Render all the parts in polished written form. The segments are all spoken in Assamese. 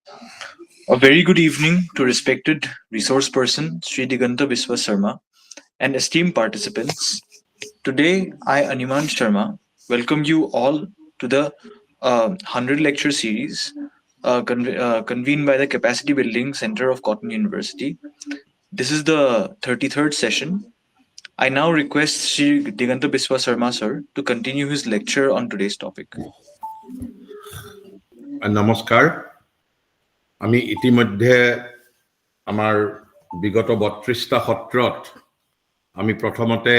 A very good evening to respected resource person Sri Diganta Biswa Sarma and esteemed participants. Today, I, Animan Sharma, welcome you all to the 100 lecture series convened by the Capacity Building Center of Cotton University. This is the 33rd session. I now request Sri Diganta Biswa Sarma sir to continue his lecture on today's topic. নমস্কাৰ আমি ইতিমধ্যে আমাৰ বিগত ৩২টা সত্ৰত আমি প্ৰথমতে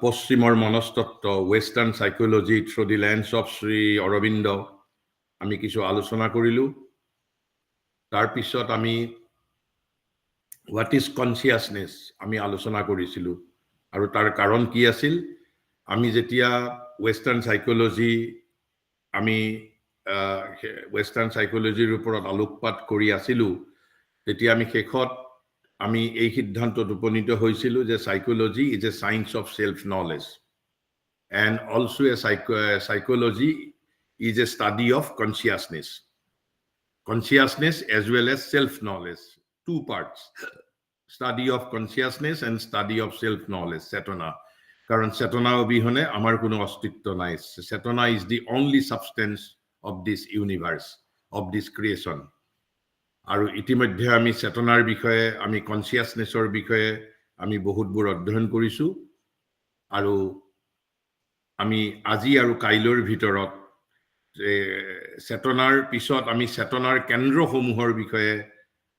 পশ্চিমৰ মনস্তত্ত্ব western psychology through the lens of Shri Aurobindo আমি কিছু আলোচনা কৰিলোঁ তাৰ পিছত আমি হোৱাট ইজ কনচিয়াছনেছ আমি আলোচনা কৰিছিলোঁ আৰু তাৰ কাৰণ কি আছিল আমি যেতিয়া ৱেষ্টাৰ্ণ সাইকোলজি আমি ৱেষ্টাৰ্ণ সাইকোলজিৰ ওপৰত আলোকপাত কৰি আছিলোঁ তেতিয়া আমি শেষত আমি এই সিদ্ধান্তত উপনীত হৈছিলোঁ যে psychology is a science of self knowledge and also a psychology is a study of consciousness as well as self knowledge two parts, study of consciousness and study of self-knowledge, Cetona. Karan Cetona obihone amar kuno ostitto nai. Cetona is the only substance of this universe, of this creation. Aru itimodhye ami Cetonar bikhoye, ami consciousnessor bikhoye, ami bahut bor odhyon korisu. Aru ami aji aru kailor bhitorot Cetonar pisot ami Cetonar kendro homuhor bikhoye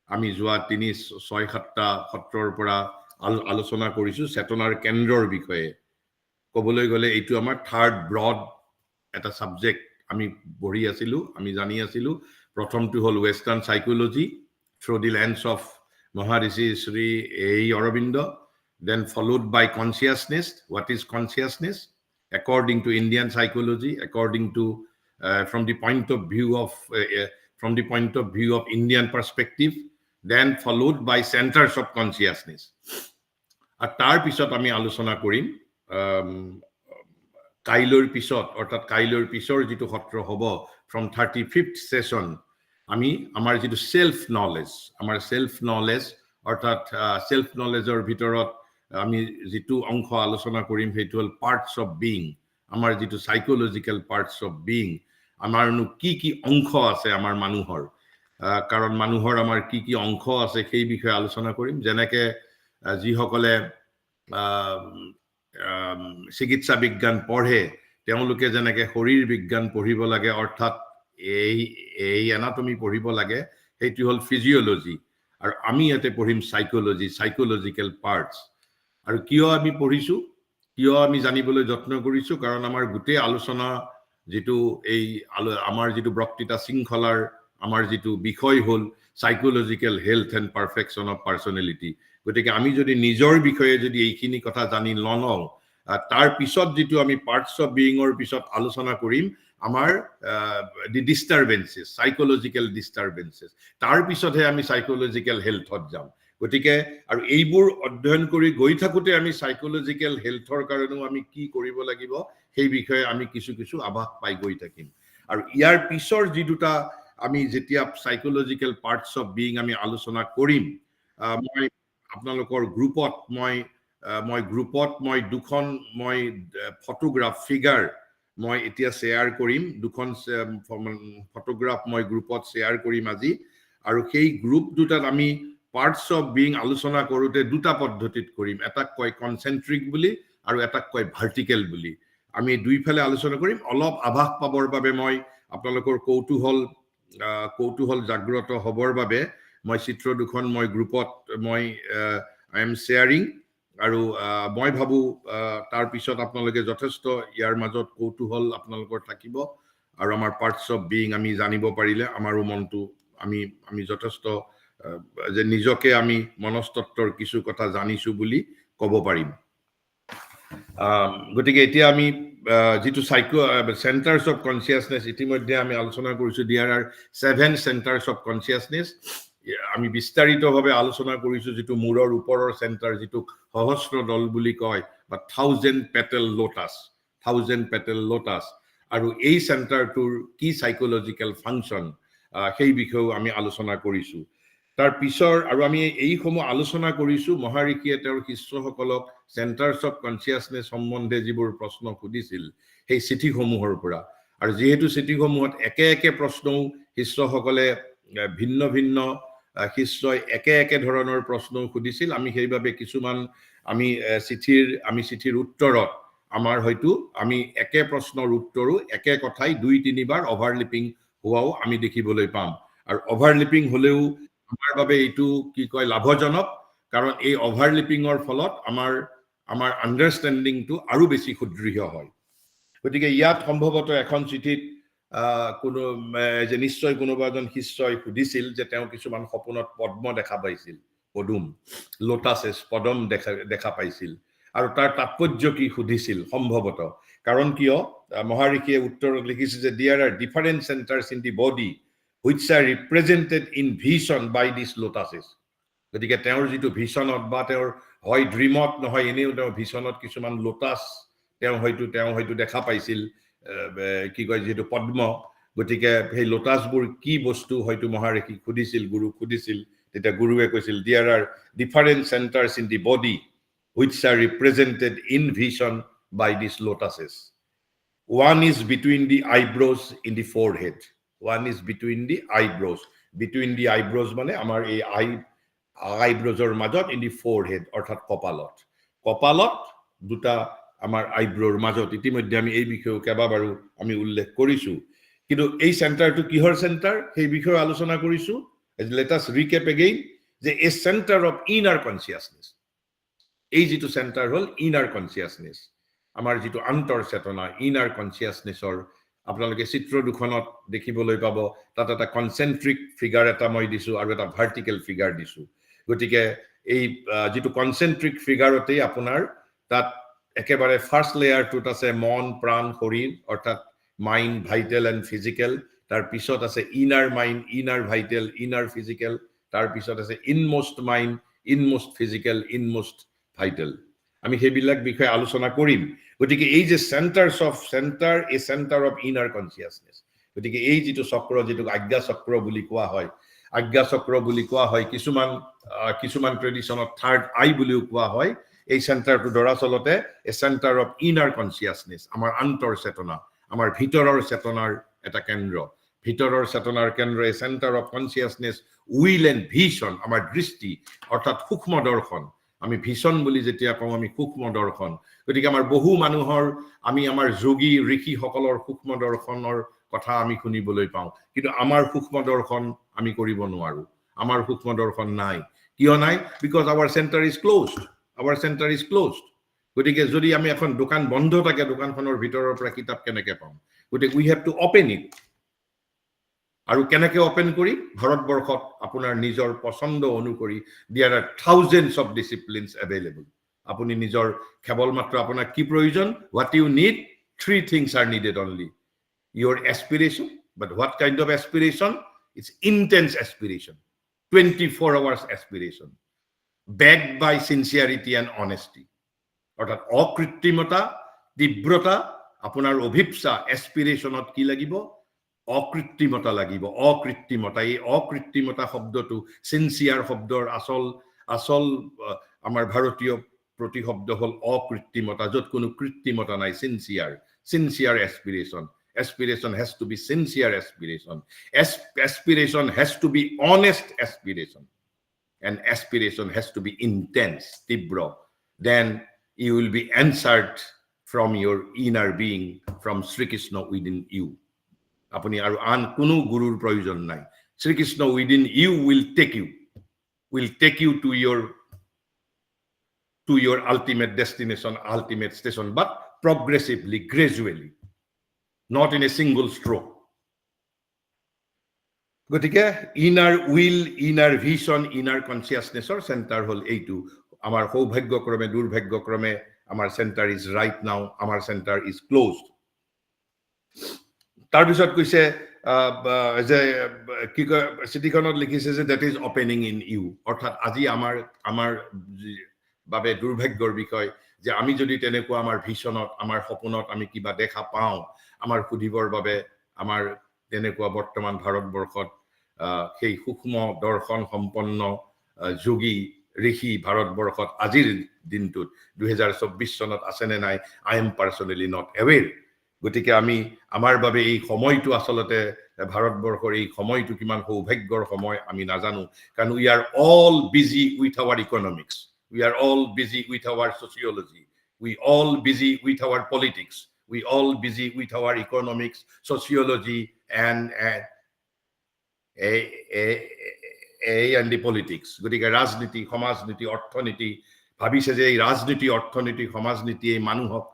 আমি যোৱা ৩-৬-৭টা সত্ৰৰ পৰা আলোচনা কৰিছো চেতনাৰ কেন্দ্ৰৰ বিষয়ে ক'বলৈ গ'লে এইটো আমাৰ থাৰ্ড ব্ৰড এটা সাবজেক্ট আমি পঢ়ি আছিলো আমি জানি আছিলো প্ৰথমটো হ'ল western psychology through the lens of Maharishi Shri Aurobindo then followed by consciousness. What is consciousness? According to Indian psychology, according to from the point of view of Indian perspective, then followed by centers of consciousness. আর তার পিছত আমি আলোচনা কৰিম কাইলৰ পিছত অৰ্থাৎ কাইলৰ পিছৰ যেটো সত্ৰ হ'ব from 35th session আমি আমাৰ যেটো সেলফ নলেজ অৰ্থাৎ সেলফ নলেজৰ ভিতৰত আমি যেটো অংশ আলোচনা কৰিম হেতু হল পাৰ্টস অফ বিং আমাৰ যেটো সাইকোলজিক্যাল পাৰ্টস অফ বিং আমাৰনো কি অংশ আছে আমাৰ মানুহৰ কাৰণ মানুহৰ আমাৰ কি অংশ আছে সেই বিষয়ে আলোচনা কৰিম যেনেকে যিসকলে চিকিৎসা বিজ্ঞান পঢ়ে তেওঁলোকে যেনেকে শৰীৰ বিজ্ঞান পঢ়িব লাগে অৰ্থাৎ এই এনাটমি পঢ়িব লাগে হেতু হল ফিজিওলজি আৰু আমি ইয়াতে পঢ়িম সাইকোলজিক্যাল পাৰ্টস আৰু কিয় আমি পঢ়িছো কিয় আমি জানিবলৈ যত্ন কৰিছো কাৰণ আমাৰ গোটেই আলোচনা যেটো এই আমাৰ যেটো বক্তৃতা শৃংখলাৰ আমাৰ যেটো বিষয় হল সাইকোলজিক্যাল হেলথ এন্ড পাৰফেকশন অফ পাৰ্সোনালিটি গতিকে আমি যদি নিজৰ বিষয়ে যদি এইখিনি কথা জানি লওঁ তাৰ পিছত যেটো আমি পাৰ্টস অফ বিইংৰ পিছত আলোচনা কৰিম আমাৰ দি ডিস্টাৰবেন্সেস সাইকোলজিক্যাল ডিস্টাৰবেন্সেস তাৰ পিছতহে আমি সাইকোলজিক্যাল হেলথত যাম গতিকে আৰু এইবোৰ অধ্যয়ন কৰি গৈ থাকোতে আমি সাইকোলজিক্যাল হেলথৰ কাৰণেও আমি কি কৰিব লাগিব সেই বিষয়ে আমি কিছু আভাস পাই গৈ থাকিম আৰু ইয়াৰ পিছৰ যি দুটা আমি যেতিয়া সাইকোলজিক্যাল পাৰ্টস অফ বিইং আমি আলোচনা কৰিম মই আপোনালোকৰ গ্ৰুপত মই দুখন মই ফটোগ্ৰাফ ফিগাৰ মই এতিয়া শেয়াৰ কৰিম দুখন ফটোগ্ৰাফ মই গ্ৰুপত শেয়াৰ কৰিম আজি আৰু সেই গ্ৰুপ দুটাত আমি পাৰ্টস অফ বিইং আলোচনা কৰোতে দুটা পদ্ধতিত কৰিম এটা কয় কনসেন্ট্ৰিক বুলি আৰু এটা কয় ভাৰ্টিকেল বুলি আমি দুইফালে আলোচনা কৰিম অলপ আভাস পাবৰ বাবে মই আপোনালোকৰ কৌতুহল জাগ্ৰত হবৰ বাবে মই চিত্ৰ দুখন মই গ্ৰুপত মই আই এম শেয়াৰিং আৰু মই ভাবো তাৰ পিছত আপোনালোকে যথেষ্ট ইয়াৰ মাজত কৌতুহল আপোনালোকৰ থাকিব আৰু আমাৰ পাৰ্টস অফ বিইং আমি জানিব পাৰিলে আমাৰো মনটো আমি যথেষ্ট যে নিজকে আমি মনস্তত্ত্বৰ কিছু কথা জানিছো বুলি ক'ব পাৰিম গতিকে এতিয়া আমি যেটো সেন্টাৰস অফ কনসিয়াসনেস ইতিমধ্যে আমি আলোচনা কৰিছো দেয়াৰ আৰ 7 সেন্টাৰস অফ কনসিয়াসনেস আমি বিস্তাৰিতভাৱে আলোচনা কৰিছো যেটো মূৰৰ ওপৰৰ সেন্টাৰ যেটো সহস্ৰ দল বুলি কয় বা 1000 পেটেল লোটাস আৰু এই সেন্টাৰটোৰ কি সাইকোলজিক্যাল ফাংশন সেই বিষয়েও আমি আলোচনা কৰিছো তাৰ পিছৰ আৰু আমি এইসমূহ আলোচনা কৰিছো মহাৰিষিয়ে তেওঁৰ শিষ্যসকলক চেণ্টাৰ্ছ অফ কনচিয়াছনেছ সম্বন্ধে যিবোৰ প্ৰশ্ন সুধিছিল সেই চিঠিসমূহৰ পৰা আৰু যেহেতু চিঠিসমূহত একে একে প্ৰশ্নও শিষ্যসকলে ভিন্ন ভিন্ন শিষ্যই একে একে ধৰণৰ প্ৰশ্ন সুধিছিল আমি সেইভাবে কিছুমান আমি চিঠিৰ উত্তৰত আমাৰ হয়তো আমি একে প্ৰশ্নৰ উত্তৰো একে কথাই 2-3 বাৰ ওভাৰলিপিং হোৱাও আমি দেখিবলৈ পাম আৰু ওভাৰলিপিং হলেও আমাৰ বাবে এইটো কি কয় লাভজনক কাৰণ এই ওভাৰলিপিংৰ ফলত আমাৰ আন্ডাৰষ্টেণ্ডিংটো আৰু বেছি সুদৃঢ় হয় গতিকে ইয়াত সম্ভৱতঃ এখন চিঠিত কোনো যে নিশ্চয় কোনোবা এজন শিষ্যই সুধিছিল যে তেওঁ কিছুমান সপোনত পদ্ম দেখা পাইছিল পদুম লোটাসেছ পদম দেখা পাইছিল আৰু তাৰ তাৎপৰ্য কি সুধিছিল সম্ভৱতঃ কাৰণ কিয় মহাৰিষিয়ে উত্তৰত লিখিছে যে there are different centers in the body which are represented in vision by these lotuses গতিকে তেওঁৰ যিটো ভিশনত বা তেওঁৰ হয় ড্ৰিমত নহয় এনেও তেওঁৰ ভিশনত কিছুমান লোটাস তেওঁ হয়তো দেখা পাইছিল কি কয় যেটো পদ্ম গতিকে সেই লোটাসবোৰ কি বস্তু হয়তো মহাৰিষি খুদিছিল গুৰু খুদিছিল তেতিয়া গুৰুৱে কৈছিল there are different centers in the body which are represented in vision by these lotuses one is between the eyebrows in the forehead one is between the eyebrows মানে আমাৰ এই eyebrows-ৰ মাজত in the forehead অৰ্থাৎ কপালত দুটা আমাৰ আইব্ৰোৰ মাজত ইতিমধ্যে আমি এই বিষয়ে কেবাবাৰো আমি উল্লেখ কৰিছো কিন্তু এই সেন্টাৰটো কিহৰ সেন্টাৰ সেই বিষয়ে আলোচনা কৰিছো let us recap again যে a center of inner consciousness এই যেটো সেন্টাৰ হল inner consciousness আমাৰ যেটো অন্তৰ চেতনা inner consciousness-ৰ আপোনালোকে চিত্ৰ দুখনত দেখিবলৈ পাব তাত এটা কনসেন্ট্ৰিক ফিগাৰ এটা মই দিছো আৰু এটা ভাৰ্টিকেল ফিগাৰ দিছো গতিকে এই যেটো কনসেন্ট্ৰিক ফিগাৰতে আপোনাৰ তাত একেবাৰে ফাৰ্স্ট লেয়াৰটোত আছে মন প্ৰাণ শৰীৰ অৰ্থাৎ মাইন্ড ভাইটেল এন্ড ফিজিক্যাল তাৰ পিছত আছে inner mind inner vital inner physical তাৰ পিছত আছে ইনমোস্ট মাইন্ড ইনমোস্ট ফিজিক্যাল ইনমোস্ট ভাইটেল আমি হেবিলাক বিষয়ে আলোচনা কৰিম গতিকে এই যে সেন্টাৰ অফ ইনাৰ কনসিয়াসনেস গতিকে এই যেটো চক্ৰ যেটো আজ্ঞা চক্ৰ বুলি কোৱা হয় কিছুমান ট্ৰেডিশনত থাৰ্ড আই বুলিও কোৱা হয় এই সেন্টাৰটো দৰাচলতে এ সেন্টাৰ অফ ইনাৰ কনসিয়াসনেস আমাৰ অন্তৰ চেতনা আমাৰ ভিতৰৰ চেতনাৰ এটা কেন্দ্ৰ ভিতৰৰ চেতনাৰ কেন্দ্ৰ a centre of consciousness will and vision আমাৰ দৃষ্টি অৰ্থাৎ সূক্ষ্ম দৰ্শন আমি ভিশন বুলি যেতিয়া কওঁ আমি সূক্ষ্ম দৰ্শন গতিকে আমাৰ বহু মানুহৰ আমি আমাৰ যোগী ঋষি সকলৰ সূক্ষ্ম দৰ্শনৰ কথা আমি শুনিবলৈ পাওঁ কিন্তু আমাৰ সূক্ষ্ম দৰ্শন আমি কৰিব নোৱাৰো আমাৰ সূক্ষ্ম দৰ্শন নাই কিয় নাই because our center is closed গতিকে যদি আমি এখন দোকান বন্ধ থাকে দোকানখনৰ ভিতৰৰ পৰা কিতাপ কেনেকৈ পাম গতিকে we have to open it আৰু কেনেকৈ ওপেন কৰি ভাৰতবৰ্ষত আপোনাৰ নিজৰ পছন্দ অনুসৰি there are thousands of disciplines available আপুনি নিজৰ কেৱল মাত্ৰ আপোনাৰ কি প্ৰয়োজন what you need 3 things are needed only your aspiration but what kind of aspiration it's intense aspiration 24 hours aspiration backed by sincerity and honesty অৰ্থাৎ অকৃত্ৰিমতা তীব্ৰতা আপোনাৰ অভিপ্সা এস্পিৰেশনত কি লাগিব অকৃত্ৰিমতা লাগিব অকৃত্ৰিমতা এই অকৃত্ৰিমতা শব্দটো সিনসিয়াৰ শব্দৰ আসল আমাৰ ভাৰতীয় প্ৰতিশব্দ হল অকৃত্ৰিমতা যত কোনো কৃত্ৰিমতা নাই sincere aspiration has to be sincere aspiration has to be honest aspiration and aspiration has to be intense tibro then you will be answered from your inner being from Sri Krishna within you apuni aru an kono gurur proyojon nai Sri Krishna within you will take you to your ultimate destination ultimate station but progressively gradually not in a single stroke গতিকে inner will inner vision inner consciousness or center hol eitu amar সৌভাগ্যক্ৰমে দুৰ্ভাগ্যক্ৰমে আমাৰ center is right now আমাৰ center is closed তাৰ পিছত কৈছে যে কি চিঠিখনত লিখিছে যে that is opening in you অৰ্থাৎ আজি আমাৰ বাবে দুৰ্ভাগ্যৰ বিষয় যে আমি যদি তেনেকুৱা আমাৰ ভিশনত আমাৰ সপোনত আমি কিবা দেখা পাওঁ আমাৰ খুদিবৰ বাবে আমাৰ তেনেকুৱা বৰ্তমান ভাৰতবৰ্ষত সেই সূক্ষ্ম দৰ্শন সম্পন্ন যোগী ঋষি ভাৰতবৰ্ষত আজিৰ দিনটোত 2024 চনত আছে নে নাই I am personally not aware গতিকে আমি আমাৰ বাবে এই সময়টো আসলতে ভাৰতবৰ্ষৰ এই সময়টো কিমান সৌভাগ্যৰ সময় আমি নাজানো কাৰণ we are all busy with our economics we are all busy with our sociology we all busy with our politics we all busy with our economics sociology and the politics গতিকে ৰাজনীতি সমাজনীতি অৰ্থনীতি ভাবিছে যে এই ৰাজনীতি অৰ্থনীতি সমাজনীতি এই মানুহক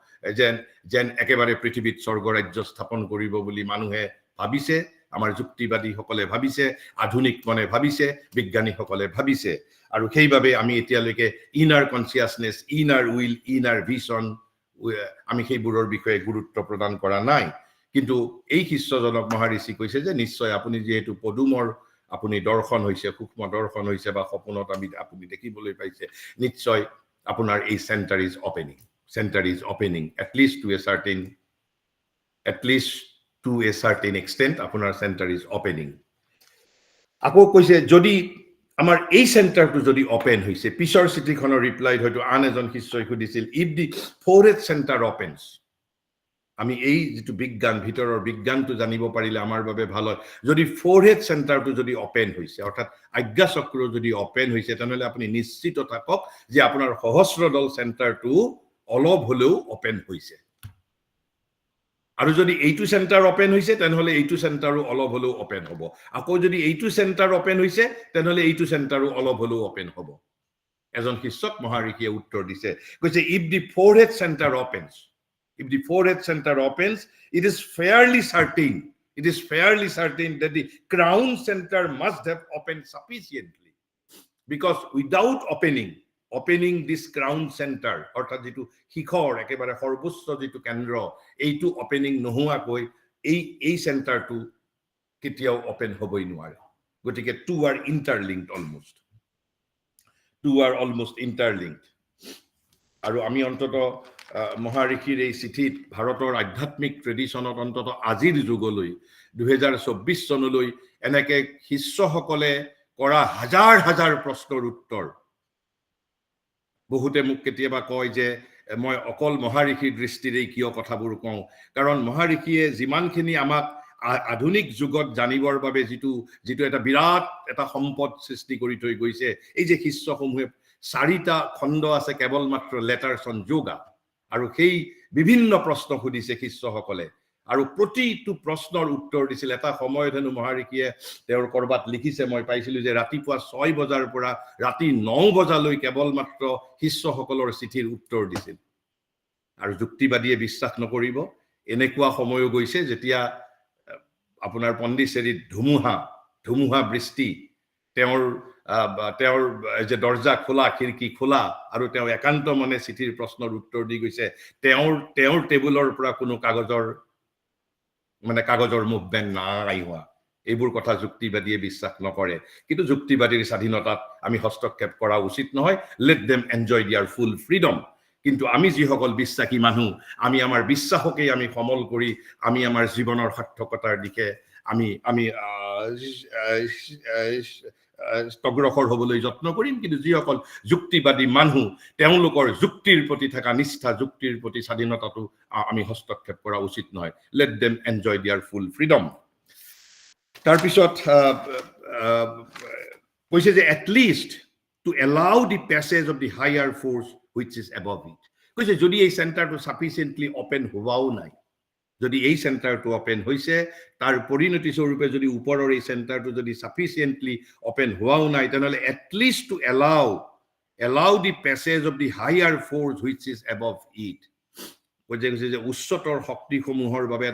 যেন একেবাৰে পৃথিৱীত স্বৰ্গ ৰাজ্য স্থাপন কৰিব বুলি মানুহে ভাবিছে আমাৰ যুক্তিবাদীসকলে ভাবিছে আধুনিক মনে ভাবিছে বিজ্ঞানীসকলে ভাবিছে আৰু সেইভাবে আমি এতিয়ালৈকে inner consciousness inner will inner vision আমি সেইবোৰৰ বিষয়ে গুৰুত্ব প্ৰদান কৰা নাই কিন্তু এই শিষ্যজনক মহাৰিষি কৈছে যে নিশ্চয় আপুনি যেহেতু পদুমৰ আপুনি দৰ্শন হৈছে সূক্ষ্ম দৰ্শন হৈছে বা সপোনত আপুনি দেখিবলৈ পাইছে নিশ্চয় আপোনাৰ এই center is opening at least to a certain extent আপোনাৰ center is opening আকৌ কৈছে যদি আমাৰ এই চেণ্টাৰটো যদি ওপেন হৈছে পিছৰ চিঠিখনৰ ৰিপ্লাইত হয়তো আন এজন শিষ্যই সুধিছিল if the fourth center opens আমি এই যেটো বিজ্ঞান ভিতৰৰ বিজ্ঞানটো জানিব পাৰিলে আমাৰ বাবে ভাল হয় যদি fourth centerটো যদি ওপেন হৈছে অৰ্থাৎ আজ্ঞা চক্ৰ যদি ওপেন হৈছে তেনেহলে আপুনি নিশ্চিত থাকক যে আপোনাৰ সহস্ৰদল চেণ্টাৰটো অলপ হলেও ওপেন হৈছে আৰু যদি এইটো চেণ্টাৰ ওপেন হৈছে তেনেহলে এইটো চেণ্টাৰো অলপ হলেও ওপেন হ'ব আকৌ যদি এইটো চেণ্টাৰ ওপেন হৈছে তেনেহলে এইটো চেণ্টাৰো অলপ হলেও ওপেন হ'ব এজন শিষ্যক মহাৰিষিয়ে উত্তৰ দিছে কৈছে if the fourth center opens it is fairly certain that the crown center must have opened sufficiently because without opening this crown center অৰ্থাৎ যেটো শিখৰ একেবাৰে সৰ্বোচ্চ যেটো কেন্দ্ৰ এইটো ওপেনিং নোহোৱাকৈ এই চেণ্টাৰটো কেতিয়াও ওপেন হ'বই নোৱাৰে গতিকে two are almost interlinked আৰু আমি অন্তত মহাৰিষিৰ এই চিঠিত ভাৰতৰ আধ্যাত্মিক ট্ৰেডিশনত অন্তত আজিৰ যুগলৈ 2024 চনলৈ এনেকে শিষ্যসকলে কৰা হাজাৰ প্ৰশ্নৰ উত্তৰ বহুতে মোক কেতিয়াবা কয় যে মই অকল মহাৰিষিৰ দৃষ্টিৰে কিয় কথাবোৰ কওঁ কাৰণ মহাৰিষিয়ে যিমানখিনি আমাক আধুনিক যুগত জানিবৰ বাবে যেটো এটা বিৰাট এটা সম্পদ সৃষ্টি কৰি থৈ গৈছে এই যে শিষ্যসমূহে 4টা খণ্ড আছে কেৱল মাত্ৰ লেটাৰছ অন যোগা আৰু সেই বিভিন্ন প্ৰশ্ন সুধিছে শিষ্যসকলে আৰু প্ৰতিটো প্ৰশ্নৰ উত্তৰ দিছিল এটা সময়ত হেনো মহাৰিষিয়ে তেওঁৰ কৰবাত লিখিছে মই পাইছিলো যে ৰাতিপুৱা 6 বজাৰ পৰা ৰাতি 9 বজালৈ কেৱল মাত্ৰ শিষ্যসকলৰ চিঠিৰ উত্তৰ দিছিল আৰু যুক্তিবাদীয়ে বিশ্বাস নকৰিব এনেকুৱা সময়ো গৈছে যেতিয়া আপোনাৰ পণ্ডিচেৰীত ধুমুহা বৃষ্টি তেওঁৰ যে দৰ্জা খোলা খিৰকি খোলা আৰু তেওঁ একান্ত মনে চিঠিৰ প্ৰশ্নৰ উত্তৰ দি গৈছে তেওঁৰ টেবুলৰ পৰা কোনো কাগজৰ মুভমেন্ট নাই হোৱা এইবোৰ কথা যুক্তিবাদীয়ে বিশ্বাস নকৰে কিন্তু যুক্তিবাদীৰ স্বাধীনতাত আমি হস্তক্ষেপ কৰা উচিত নহয় let them enjoy their full freedom কিন্তু আমি যিসকল বিশ্বাসী মানুহ আমি আমাৰ বিশ্বাসকে আমি সমল কৰি আমি আমাৰ জীৱনৰ সাৰ্থকতাৰ দিশে আমি অগ্ৰসৰ হ'বলৈ যত্ন কৰিম কিন্তু যিসকল যুক্তিবাদী মানুহ তেওঁলোকৰ যুক্তিৰ প্ৰতি থকা নিষ্ঠা যুক্তিৰ প্ৰতি স্বাধীনতাটো আমি হস্তক্ষেপ কৰা উচিত নহয় let them enjoy their full freedom তাৰ পিছত কৈছে যে at least to allow the passage of the higher force which is above it কৈছে যদি এই চেণ্টাৰটো sufficiently open হোৱাও নাই যদি এই চেণ্টাৰটো ওপেন হৈছে তাৰ পৰিণতি স্বৰূপে যদি ওপৰৰ এই চেণ্টাৰটো যদি sufficiently open হোৱাও নাই তেনেহলে at least to allow the passage of the higher force which is above it কৈছে যে উচ্চতৰ শক্তিসমূহৰ বাবে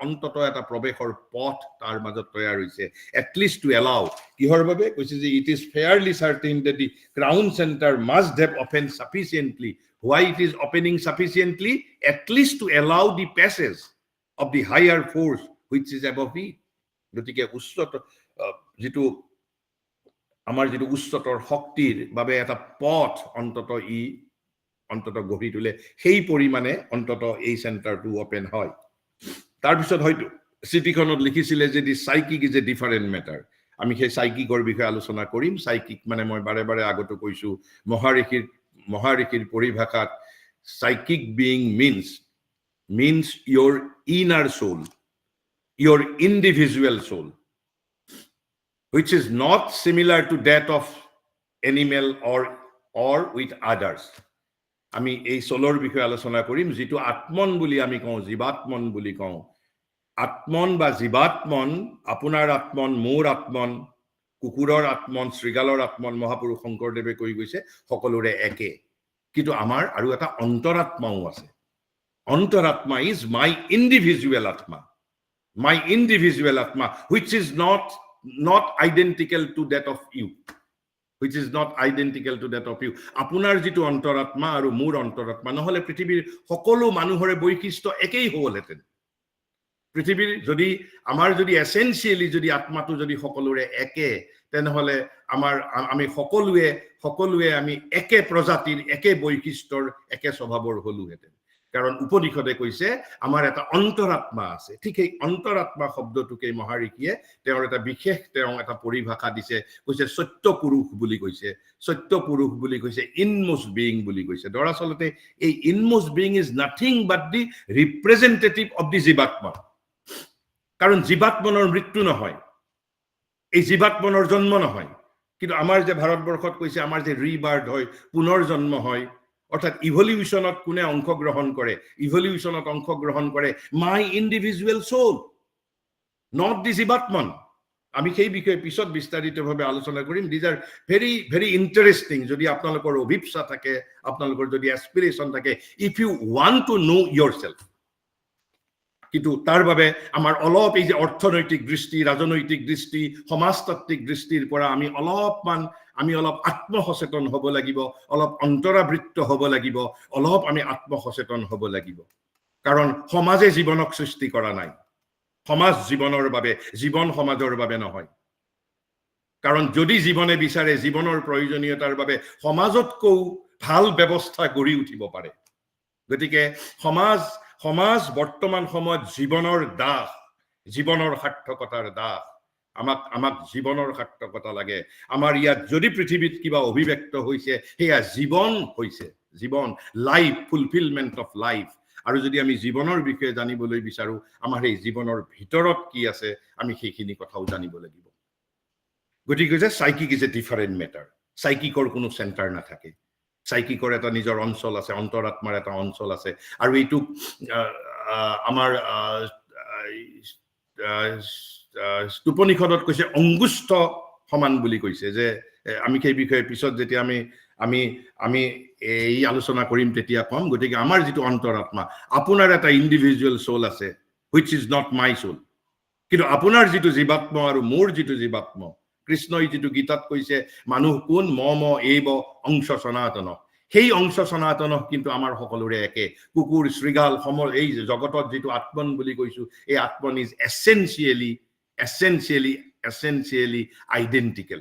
অন্তত এটা প্ৰৱেশৰ পথ তাৰ মাজত তৈয়াৰ হৈছে at least to allow কিহৰ বাবে কৈছে যে it is fairly certain that the crown center must have opened sufficiently why it is opening sufficiently at least to allow the passage of the higher force which is above it গতিকে উচ্চতৰ যেটো আমাৰ যেটো উচ্চতৰ শক্তিৰ বাবে এটা পথ অন্তত গঢ়ি তোলে সেই পৰিমাণে অন্তত এই চেণ্টাৰটো ওপেন হয় তাৰ পিছত হয়তো চিঠিখনত লিখিছিলে যে দি সাইকিক ইজ এ ডিফাৰেন্ট ম্যাটাৰ আমি সেই সাইকিকৰ বিষয়ে আলোচনা কৰিম সাইকিক মানে মই বাৰে বাৰে আগতে কৈছো মহাৰিষিৰ পৰিভাষাত psychic being means your inner soul, your individual soul, which is not similar to that of animal or with others. আমি এই সোলৰ বিষয়ে আলোচনা কৰিম যেটো আত্মন বুলি আমি কওঁ জীৱাত্মন বুলি কওঁ আত্মন বা জীৱাত্মন আপোনাৰ আত্মন মোৰ আত্মন কুকুৰৰ আত্মন শ্ৰীগালৰ আত্মন মহাপুৰুষ শংকৰদেৱে কৈ গৈছে সকলোৰে একে কিন্তু আমাৰ আৰু এটা অন্তৰাত্মাও আছে অন্তৰাত্মা is my individual atma which is not identical to that of you আপোনাৰ যেটো অন্তৰাত্মা আৰু মোৰ অন্তৰাত্মা নহলে পৃথিৱীৰ সকলো মানুহৰে বৈশিষ্ট্য একেই হ'লহেতেন পৃথিৱীৰ যদি আমাৰ যদি এসেনশিয়ালি যদি আত্মাটো যদি সকলোৰে একে তেনেহলে আমি সকলোৱে আমি একে প্ৰজাতিৰ একে বৈশিষ্ট্যৰ একে স্বভাৱৰ হলুহেতেন কাৰণ উপনিষদে কৈছে আমাৰ এটা অন্তৰাত্মা আছে ঠিক এই অন্তৰাত্মা শব্দটোকে মহাৰিষিয়ে তেওঁৰ এটা বিশেষ এটা পৰিভাষা দিছে কৈছে সত্য পুৰুষ বুলি কৈছে ইনমোস্ট বিং বুলি কৈছে দৰাচলতে এই inmost being is nothing but the representative of the jivatma কাৰণ জীৱাত্মনৰ মৃত্যু নহয় এই জীৱাত্মনৰ জন্ম নহয় কিন্তু আমাৰ যে ভাৰতবৰ্ষত কৈছে আমাৰ যে ৰিবাৰ্থ হয় পুনৰ জন্ম হয় অৰ্থাৎ ইভলিউশনত কোনে অংশগ্ৰহণ কৰে মাই ইন্ডিভিজুৱেল সোল নট দি জীৱাত্মন আমি সেই বিষয়ে পিছত বিস্তাৰিতভাৱে আলোচনা কৰিম these are very very interesting যদি আপোনালোকৰ অভিপ্সা থাকে আপোনালোকৰ যদি এস্পিৰেশন থাকে if you want to know yourself কিন্তু তাৰ বাবে আমাৰ অলপ এই যে অৰ্থনৈতিক দৃষ্টি ৰাজনৈতিক দৃষ্টি সমাজতাত্ত্বিক দৃষ্টিৰ পৰা আমি অলপ আত্মসচেতন হ'ব লাগিব অলপ অন্তৰাবৃত্ত হ'ব লাগিব অলপ আমি আত্মসচেতন হ'ব লাগিব কাৰণ সমাজে জীৱনক সৃষ্টি কৰা নাই সমাজ জীৱনৰ বাবে জীৱন সমাজৰ বাবে নহয় কাৰণ যদি জীৱনে বিচাৰে জীৱনৰ প্ৰয়োজনীয়তাৰ বাবে সমাজতকৈ ভাল ব্যৱস্থা গঢ়ি উঠিব পাৰে গতিকে সমাজ বৰ্তমান সময়ত জীৱনৰ দাস জীৱনৰ সাৰ্থকতাৰ দাস আমাক জীৱনৰ সাৰ্থকতা লাগে আমাৰ ইয়াত যদি পৃথিৱীত কিবা অভিব্যক্ত হৈছে হেয়া জীৱন লাইফ ফুলফিলমেন্ট অফ লাইফ আৰু যদি আমি জীৱনৰ বিষয়ে জানিবলৈ বিচাৰো আমাৰ এই জীৱনৰ ভিতৰত কি আছে আমি সেইখিনি কথাও জানিব লাগিব গতিকে যে psychic is a different matter সাইকিকৰ কোনো সেন্টাৰ নাথাকে সাইকিকৰ এটা নিজৰ অঞ্চল আছে অন্তৰাত্মাৰ এটা অঞ্চল আছে আৰু এইটো আমাৰ উপনিষদত কৈছে অঙ্গুষ্ঠ সমান বুলি কৈছে যে আমি সেই বিষয়ে পিছত যেতিয়া আমি এই আলোচনা কৰিম তেতিয়া কম গতিকে আমাৰ যেটো অন্তৰাত্মা আপোনাৰ এটা ইন্ডিভিজুৱেল সোল আছে which is not my soul কিন্তু আপোনাৰ যেটো জীৱাত্মা আৰু মোৰ যেটো জীৱাত্মা কৃষ্ণই যেটো গীতাত কৈছে মানুহ কোন মম এইব অংশ সনাতন সেই অংশ সনাতন কিন্তু আমাৰ সকলোৰে একে কুকুৰ শ্ৰীগাল এই জগতত যেটো আত্মন বুলি কৈছো এই আত্মন ইজ essentially identical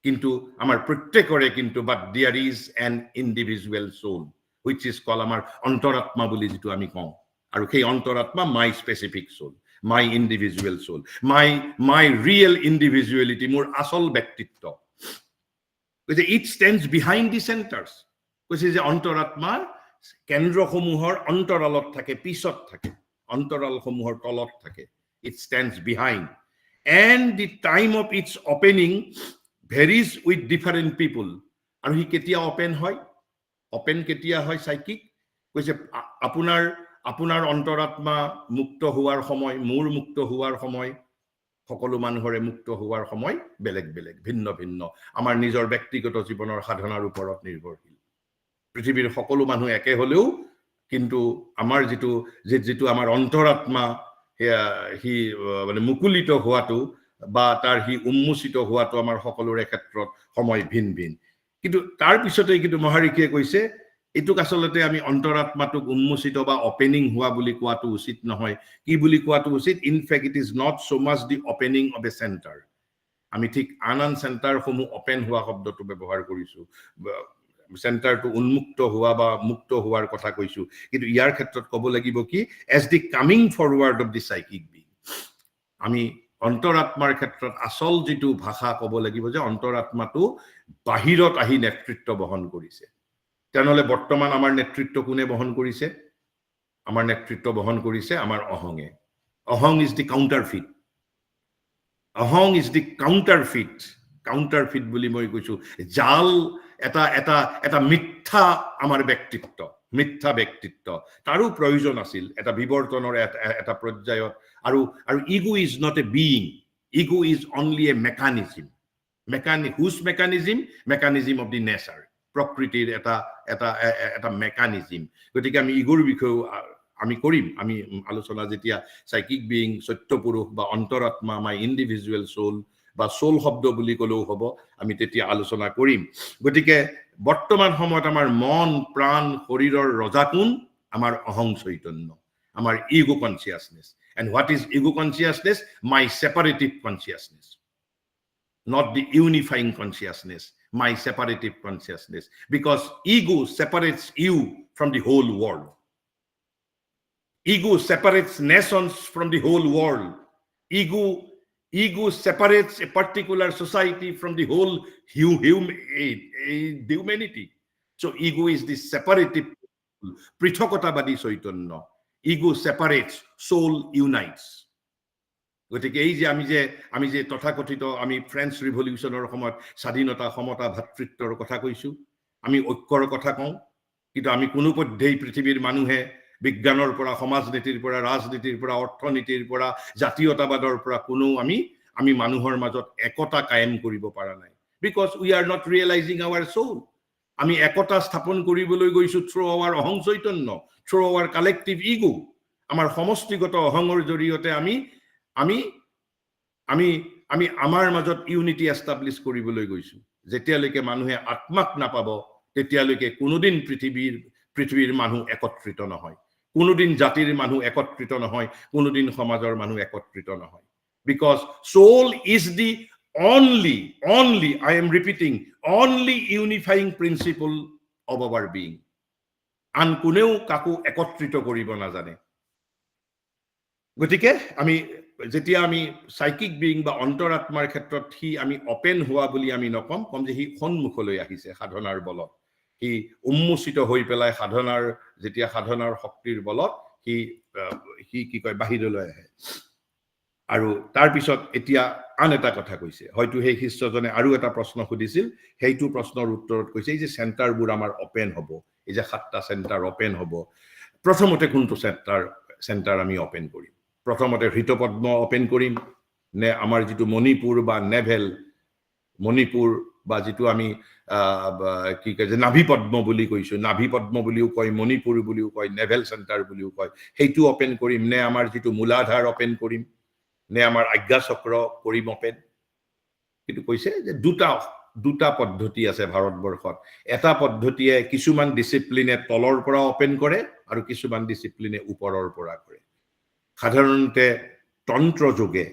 কিন্তু আমাৰ প্ৰত্যেকৰে কিন্তু but there is an individual soul which is called আমাৰ অন্তৰাত্মা বুলি যেটো আমি কওঁ আৰু সেই অন্তৰাত্মা my specific soul my individual soul my real individuality মোৰ আসল ব্যক্তিত্ব কৈছে it stands behind the centers কৈছে যে অন্তৰাত্মাৰ কেন্দ্ৰসমূহৰ অন্তৰালত থাকে পিছত থাকে অন্তৰালসমূহৰ তলত থাকে it stands behind and the time of its opening varies with different people আৰু হি কেতিয়া ওপেন কেতিয়া হয় সাইকিক কৈছে আপোনাৰ অন্তৰাত্মা মুক্ত হোৱাৰ সময় মোৰ মুক্ত হোৱাৰ সময় সকলো মানুহৰে মুক্ত হোৱাৰ সময় বেলেগ ভিন্ন আমাৰ নিজৰ ব্যক্তিগত জীৱনৰ সাধনাৰ ওপৰত নিৰ্ভৰশীল পৃথিৱীৰ সকলো মানুহ একে হলেও কিন্তু আমাৰ যেটো আমাৰ অন্তৰাত্মা হি মানে মুকুলিত হোৱাটো বা তাৰ হি উন্মোচিত হোৱাটো আমাৰ সকলোৰে ক্ষেত্ৰত সময় ভিন কিন্তু তাৰ পিছতে কিন্তু মহাৰিষিয়ে কৈছে এটুক আসলতে আমি অন্তৰাত্মাটোক উন্মোচিত বা ওপেনিং হোৱা বুলি কোৱাটো উচিত নহয় কি বুলি কোৱাটো উচিত in fact it is not so much the opening of a centre আমি ঠিক আনন সেন্টাৰ সমূহ ওপেন হোৱা শব্দটো ব্যৱহাৰ কৰিছো সেন্টাৰটো উন্মুক্ত হোৱা বা মুক্ত হোৱাৰ কথা কৈছো কিন্তু ইয়াৰ ক্ষেত্ৰত ক'ব লাগিব কি as the coming forward of the psychic being আমি অন্তৰাত্মাৰ ক্ষেত্ৰত আসল যেটো ভাষা ক'ব লাগিব যে অন্তৰাত্মাটো বাহিৰত আহি নেতৃত্ব বহন কৰিছে তেনেহলে বৰ্তমান আমাৰ নেতৃত্ব কোনে বহন কৰিছে আমাৰ নেতৃত্ব বহন কৰিছে আমাৰ অহঙে অহং ইজ দি কাউন্টাৰফিট অহং ইজ দি কাউন্টাৰফিট বুলি মই কৈছো জাল এটা মিথ্যা আমাৰ ব্যক্তিত্ব মিথ্যা ব্যক্তিত্ব তাৰো প্ৰয়োজন আছিল এটা বিৱৰ্তনৰ এটা পৰ্যায়ত আৰু ego is not a being ego is only a mechanism হুজ মেকানিজম অফ দি নেচাৰ প্ৰকৃতিৰ এটা মেকানিজম গতিকে আমি ইগোৰ বিষয়ে আমি কৰিম আমি আলোচনা যেতিয়া সাইকিক বিইং সত্যপুৰুষ বা অন্তৰাত্মা মাই ইন্ডিভিজুৱেল সোল বা সোল শব্দ বুলি কলেও হ'ব আমি তেতিয়া আলোচনা কৰিম গতিকে বৰ্তমান সময়ত আমাৰ মন প্ৰাণ শৰীৰৰ ৰজা কোন আমাৰ অহং চৈতন্য আমাৰ ego consciousness and what is ego consciousness my separative consciousness not the unifying consciousness my separative consciousness because ego separates you from the whole world ego separates nations from the whole world ego separates a particular society from the whole humanity so ego is the separative পৃথকতাবাদী চৈতন্য ego separates soul unites গতিকে এই যে আমি যে তথাকথিত আমি ফ্ৰেঞ্চ ৰিভলিউচনৰ সময়ত স্বাধীনতা সমতা ভাতৃত্বৰ কথা কৈছো আমি ঐক্যৰ কথা কওঁ কিন্তু আমি কোনো পদ্ধতি পৃথিৱীৰ মানুহে বিজ্ঞানৰ পৰা সমাজনীতিৰ পৰা ৰাজনীতিৰ পৰা অৰ্থনীতিৰ পৰা জাতীয়তাবাদৰ পৰা কোনো আমি মানুহৰ মাজত একতা কায়েম কৰিব পৰা নাই because we are not realizing our soul আমি একতা স্থাপন কৰিবলৈ গৈছো through our অহং চৈতন্য through our collective ego আমাৰ সমষ্টিগত অহংৰ জৰিয়তে আমি আমাৰ মাজত ইউনিটি এস্টাবলিশ কৰিবলৈ গৈছো যেতিয়ালৈকে মানুহে আত্মাক নাপাব তেতিয়ালৈকে কোনোদিন পৃথিৱীৰ মানুহ একত্ৰিত নহয় কোনোদিন জাতিৰ মানুহ একত্ৰিত নহয় কোনোদিন সমাজৰ মানুহ একত্ৰিত নহয় because soul is the only I am repeating only unifying principle of our being আন কোনেও কাকো একত্ৰিত কৰিব নাজানে গতিকে আমি যেতিয়া আমি সাইকিক বিইং বা অন্তৰাত্মাৰ ক্ষেত্ৰত আমি ওপেন হোৱা বুলি আমি নকম কম যে সন্মুখলৈ আহিছে সাধনাৰ বলত উন্মোচিত হৈ পেলাই যেতিয়া সাধনাৰ শক্তিৰ বলত কি কয় বাহিৰলৈ আহে আৰু তাৰ পিছত এতিয়া আন এটা কথা কৈছে হয়তো সেই শিষ্যজনে আৰু এটা প্ৰশ্ন সুধিছিল সেইটো প্ৰশ্নৰ উত্তৰত কৈছে এই যে সেন্টাৰবোৰ আমাৰ ওপেন হ'ব এই যে 7টা সেন্টাৰ ওপেন হ'ব প্ৰথমতে কোনটো সেন্টাৰ আমি ওপেন কৰিম প্ৰথমতে হৃতপদ্ম ওপেন কৰিম নে আমাৰ যেটো মণিপুৰ বা নেভেল মণিপুৰ বা যেটো আমি কি কয় যে নাভিপদ্ম বুলি কৈছো নাভিপদ্ম বুলিও কয় মণিপুৰ বুলিও কয় নেভেল সেন্টাৰ বুলিও কয় সেইটো ওপেন কৰিম নে আমাৰ যেটো মূলাধাৰ ওপেন কৰিম নে আমাৰ আজ্ঞা চক্ৰ কৰিম ওপেন কিন্তু কৈছে যে দুটা পদ্ধতি আছে ভাৰতবৰ্ষত এটা পদ্ধতিয়ে কিছুমান ডিসিপ্লিনে তলৰ পৰা ওপেন কৰে আৰু কিছুমান ডিসিপ্লিনে ওপৰৰ পৰা কৰে সাধাৰণতে তন্ত্ৰ যোগে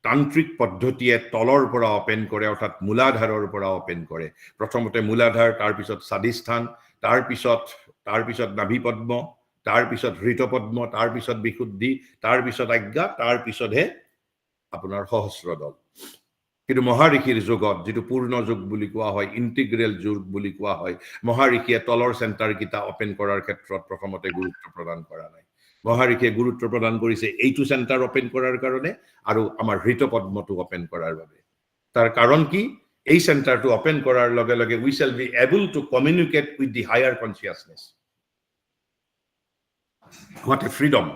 তান্ত্ৰিক পদ্ধতিয়ে তলৰ পৰা ওপেন কৰে অৰ্থাৎ মূলাধাৰৰ পৰা ওপেন কৰে প্ৰথমতে মূলাধাৰ তাৰ পিছত স্বাধিষ্ঠান তাৰ পিছত নাভিপদ্ম তাৰ পিছত হৃতপদ্ম তাৰ পিছত বিশুদ্ধি তাৰ পিছত আজ্ঞা তাৰ পিছতহে আপোনাৰ সহস্ৰদল কিন্তু মহাৰিষিৰ যোগত যেটো পূৰ্ণ যোগ বুলি কোৱা হয় ইন্টিগ্ৰেল যোগ বুলি কোৱা হয় মহাৰিষিয়ে তলৰ সেন্টাৰ কিটা ওপেন কৰাৰ ক্ষেত্ৰত প্ৰথমতে গুৰুত্ব প্ৰদান কৰা নাই মহাৰিষিয়ে গুৰুত্ব প্ৰদান কৰিছে এইটো সেন্টাৰ ওপেন কৰাৰ কাৰণে আৰু আমাৰ হৃতপদ্মটো ওপেন কৰাৰ বাবে তাৰ কাৰণ কি এই সেন্টাৰটো ওপেন কৰাৰ লগে লগে we shall be able to communicate with the higher consciousness what a freedom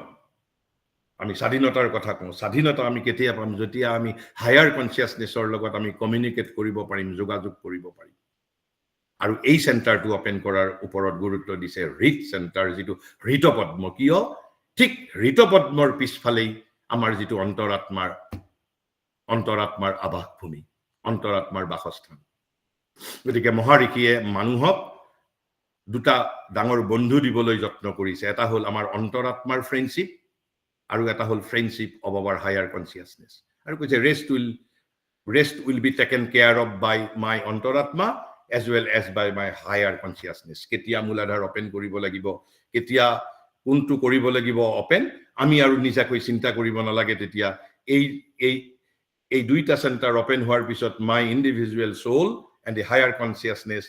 আমি স্বাধীনতাৰ কথা কওঁ স্বাধীনতা আমি কেতিয়া পাম যেতিয়া আমি হায়াৰ কনসিয়াসনেছৰ লগত আমি কমিউনিকেট কৰিব পাৰিম যোগাযোগ কৰিব পাৰিম আৰু এই সেন্টাৰটো ওপেন কৰাৰ ওপৰত গুৰুত্ব দিছে হৃত সেন্টাৰ যেটো হৃতপদ্ম কিয় ঠিক হৃতপদ্মৰ পিছফালেই আমাৰ যেটো অন্তৰাত্মাৰ আবাসভূমি অন্তৰাত্মাৰ বাসস্থান গতিকে মহাৰিষিয়ে মানুহক দুটা ডাঙৰ বন্ধু দিবলৈ যত্ন কৰিছে এটা হ'ল আমাৰ অন্তৰাত্মাৰ ফ্ৰেণ্ডশিপ আৰু এটা হ'ল friendship of our higher consciousness আৰু কৈছে rest will be taken care of by my অন্তৰাত্মা as well as by my higher consciousness কেতিয়া মূলাধাৰ ওপেন কৰিব লাগিব কেতিয়া কোনটো কৰিব লাগিব ওপেন আমি আৰু নিজাকৈ চিন্তা কৰিব নালাগে তেতিয়া এই দুইটা সেন্টাৰ ওপেন হোৱাৰ পিছত my individual soul and the higher consciousness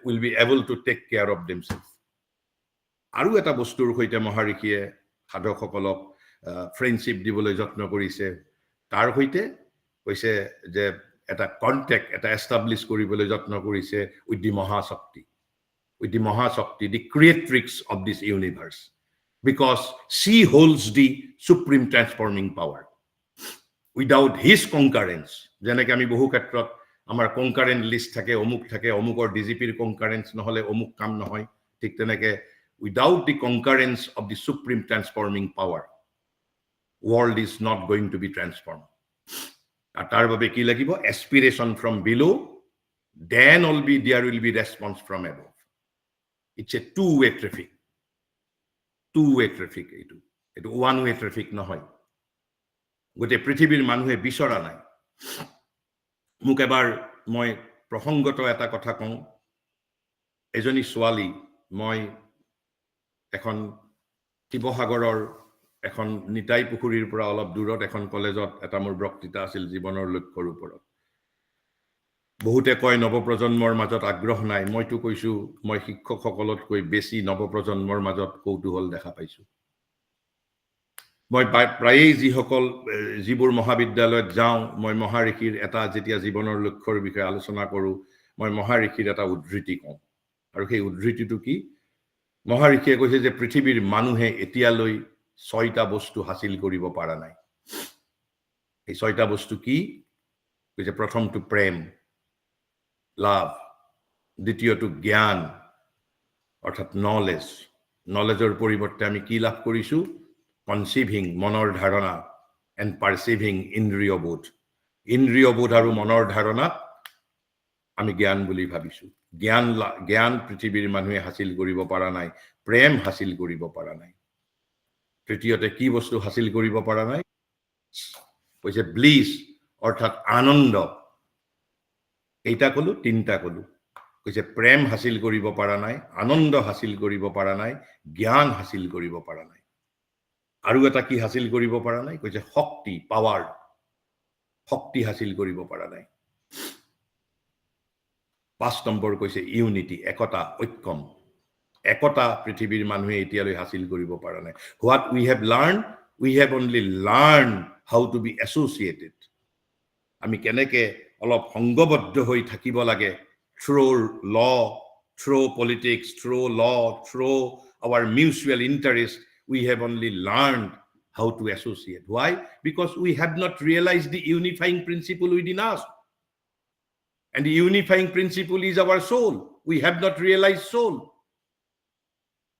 will be able to take care of themselves আৰু এটা বস্তুৰ সৈতে মহাৰিষিয়ে সাধকসকলক ফ্ৰেণ্ডশ্বিপ দিবলৈ যত্ন কৰিছে তাৰ সৈতে কৈছে যে এটা কন্টেক্ট এটা এষ্টাব্লিছ কৰিবলৈ যত্ন কৰিছে with the Mahashakti the creatrix of this universe because she holds the supreme transforming power without his concurrence যেনেকৈ আমি বহু ক্ষেত্ৰত আমাৰ concurrent list থাকে অমুকৰ ডিজিপিৰ concurrence নহলে অমুক কাম নহয় ঠিক তেনেকৈ without the concurrence of the supreme transforming power world is not going to be transformed আর তাৰ বাবে কি লাগিব aspiration from below then only there will be response from above it's a two-way traffic এইটো one-way traffic নহয় গোটে পৃথিৱীৰ মানুহে বিচৰা নাই মোক এবাৰ মই প্ৰসংগত এটা কথা কওঁ এজনী ছোৱালী মই এখন শিৱসাগৰৰ এখন নিতাই পুখুৰীৰ পৰা অলপ দূৰত এখন কলেজত এটা মোৰ বক্তৃতা আছিল জীৱনৰ লক্ষ্যৰ ওপৰত বহুতে কয় নৱপ্ৰজন্মৰ মাজত আগ্ৰহ নাই মইতো কৈছো মই শিক্ষকসকলতকৈ বেছি নৱপ্ৰজন্মৰ মাজত কৌতূহল দেখা পাইছো মই প্ৰায়েই যিবোৰ মহাবিদ্যালয়ত যাওঁ মই মহাৰিষিৰ এটা যেতিয়া জীৱনৰ লক্ষ্যৰ বিষয়ে আলোচনা কৰোঁ মই মহাৰিষিৰ এটা উদ্ধৃতি কওঁ আৰু সেই উদ্ধৃতিটো কি মহাৰিষিয়ে কৈছে যে পৃথিৱীৰ মানুহে এতিয়ালৈ 6টা বস্তু হাসিল কৰিব পৰা নাই এই 6টা বস্তু কি কৈছে প্ৰথমটো প্ৰেম লাভ দ্বিতীয়টো জ্ঞান অৰ্থাৎ নলেজৰ পৰিৱৰ্তে আমি কি লাভ কৰিছো কনসিভিং মনৰ ধাৰণা এণ্ড পাৰসিভিং ইন্দ্ৰিয় বোধ আৰু মনৰ ধাৰণা আমি জ্ঞান বুলি ভাবিছো জ্ঞান পৃথিৱীৰ মানুহে হাসিল কৰিব পৰা নাই প্ৰেম হাসিল কৰিব পৰা নাই তৃতীয়তে কি বস্তু হাসিল কৰিব পৰা নাই কৈছে ব্লিস অৰ্থাৎ আনন্দ এইটা কলো তিনটা কলো কৈছে প্ৰেম হাসিল কৰিব পৰা নাই আনন্দ হাসিল কৰিব পৰা নাই জ্ঞান হাসিল কৰিব পৰা নাই আৰু এটা কি হাসিল কৰিব পৰা নাই কৈছে শক্তি পাৱাৰ শক্তি হাসিল কৰিব পৰা নাই 5 নম্বৰ কৈছে ইউনিটি একতা ঐক্যম একতা পৃথিৱীৰ মানুহে এতিয়ালৈ হাসিল কৰিব পৰা নাই what we have only learned how to be associated আমি কেনেকৈ অলপ সংগবদ্ধ হৈ থাকিব লাগে through law through politics through law through our mutual interest we have only learned how to associate why because we have not realized the unifying principle within us and the unifying principle is our soul we have not realized soul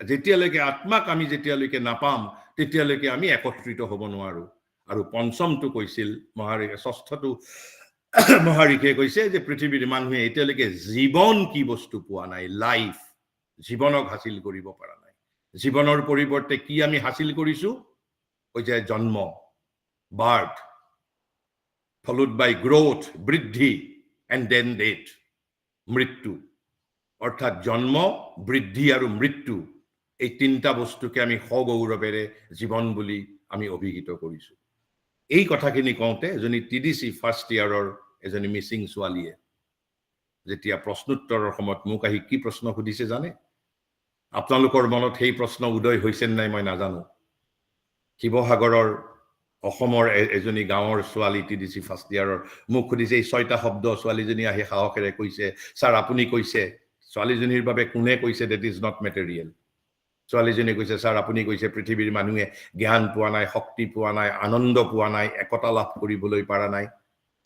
যেতিয়ালৈকে আত্মাক আমি যেতিয়ালৈকে নাপাম তেতিয়ালৈকে আমি একত্ৰিত হ'ব নোৱাৰো আৰু পঞ্চমটো কৈছিল ষষ্ঠটো মহাৰিষিয়ে কৈছে যে পৃথিৱীৰ মানুহে এতিয়ালৈকে জীৱন কি বস্তু পোৱা নাই লাইফ জীৱনক হাসিল কৰিব পৰা নাই জীৱনৰ পৰিৱৰ্তে কি আমি হাসিল কৰিছো কৈছে জন্ম বাৰ্থ followed by growth বৃদ্ধি and then death মৃত্যু অৰ্থাৎ জন্ম বৃদ্ধি আৰু মৃত্যু এই তিনটা বস্তুকে আমি সগৌৰৱেৰে জীৱন বুলি আমি অভিহিত কৰিছো এই কথাখিনি কওঁতে এজনী টিডিসি ফাৰ্স্ট ইয়াৰৰ এজনী মিসিং ছোৱালীয়ে যেতিয়া প্ৰশ্নোত্তৰৰ সময়ত মোক আহি কি প্ৰশ্ন সুধিছে জানে আপোনালোকৰ মনত সেই প্ৰশ্ন উদয় হৈছে নাই মই নাজানো শিৱসাগৰৰ অসমৰ এজনী গাঁৱৰ ছোৱালী টিডিসি ফাৰ্স্ট ইয়াৰৰ মোক সুধিছে এই 6টা শব্দ ছোৱালীজনী আহি সাহসেৰে কৈছে স্যাৰ আপুনি কৈছে ছোৱালীজনীৰ বাবে কোনে কৈছে that is not material ছোৱালীজনী কৈছে স্যাৰ আপুনি কৈছে পৃথিৱীৰ মানুহে জ্ঞান পোৱা নাই শক্তি পোৱা নাই আনন্দ পোৱা নাই একতা লাভ কৰিবলৈ পৰা নাই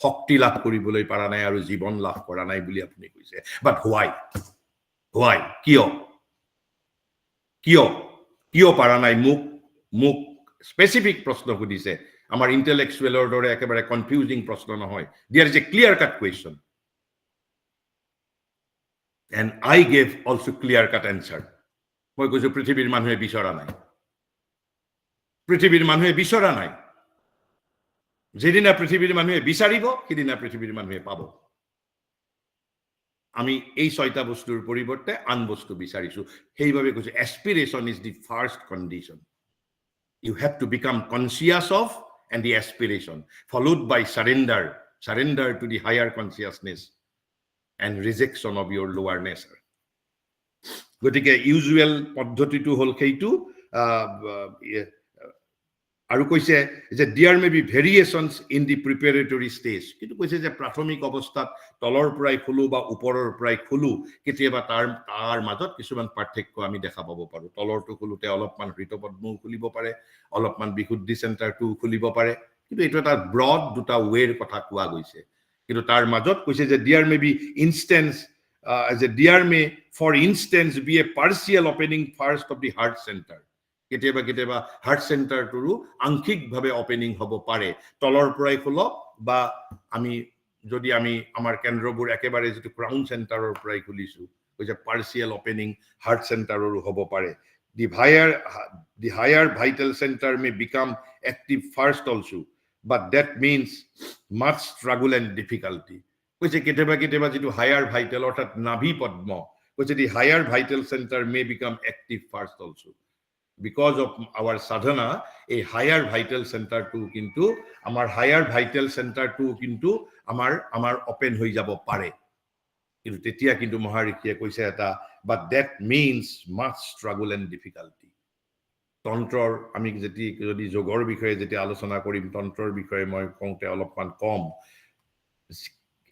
শক্তি লাভ কৰিবলৈ পৰা নাই আৰু জীৱন লাভ কৰা নাই বুলি আপুনি কৈছে বাট why কিয় পৰা নাই মোক স্পেসিফিক প্ৰশ্ন সুধিছে আমাৰ ইন্টেলেকচুৱেলৰ দৰে একেবাৰে কনফিউজিং প্ৰশ্ন নহয় there is a clear cut question and I gave also clear cut answer মই কৈছো পৃথিৱীৰ মানুহে বিচৰা নাই যেদিনা পৃথিৱীৰ মানুহে বিচাৰিব সেদিনা পৃথিৱীৰ মানুহে পাব আমি এই 6টা বস্তুৰ পৰিৱৰ্তে আন বস্তু বিচাৰিছো সেইভাবে কৈছো aspiration is the first condition you have to become conscious of and the aspiration, followed by surrender to the higher consciousness and rejection of your lower nature. গতিকে ইউজুৱেল পদ্ধতিটো হল সেইটো আৰু কৈছে যে there may be variations in the preparatory stage, কিন্তু কৈছে যে প্ৰাথমিক অৱস্থাত তলৰ পৰাই খোলো বা ওপৰৰ পৰাই খোলো, কেতিয়াবা তাৰ মাজত কিছুমান পাৰ্থক্য আমি দেখা পাব পাৰো। তলৰটো খোলোতে অলপমান হৃতপদ্মও খুলিব পাৰে, অলপমান বিশুদ্ধি চেণ্টাৰটো খুলিব পাৰে, কিন্তু এইটো এটা ব্ৰড দুটা ৱেৰ কথা কোৱা গৈছে। কিন্তু তাৰ মাজত কৈছে যে there may be instance there may for instance be a partial opening first of the heart center, কেতিয়াবা হাৰ্ট চেণ্টাৰটোৰো আংশিকভাৱে অপেনিং হ'ব পাৰে। তলৰ পৰাই খোলক বা যদি আমি আমাৰ কেন্দ্ৰবোৰ একেবাৰে যিটো ক্ৰাউন চেণ্টাৰৰ পৰাই খুলিছো, কৈছে পাৰ্চিয়েল অপেনিং হাৰ্ট চেণ্টাৰৰো হ'ব পাৰে। The higher vital center may become active first also, but that means much struggle and difficulty. কৈছে কেতিয়াবা যিটো হায়াৰ ভাইটেল অৰ্থাৎ নাভি পদ্ম, কৈছে the higher vital center may become active first also. Because of our sadhana, a higher vital center to কিন্তু আমাৰ higher vital center to কিন্তু আমাৰ open হৈ যাব পাৰে। কিন্তু তেতিয়া কিন্তু মহাৰিষিয়ে কৈছে এটা, but that means much struggle and difficulty. তন্ত্ৰৰ আমি যদি যোগৰ বিষয়ে যেতিয়া আলোচনা কৰিম, তন্ত্ৰৰ বিষয়ে মই কওঁতে অলপমান কম,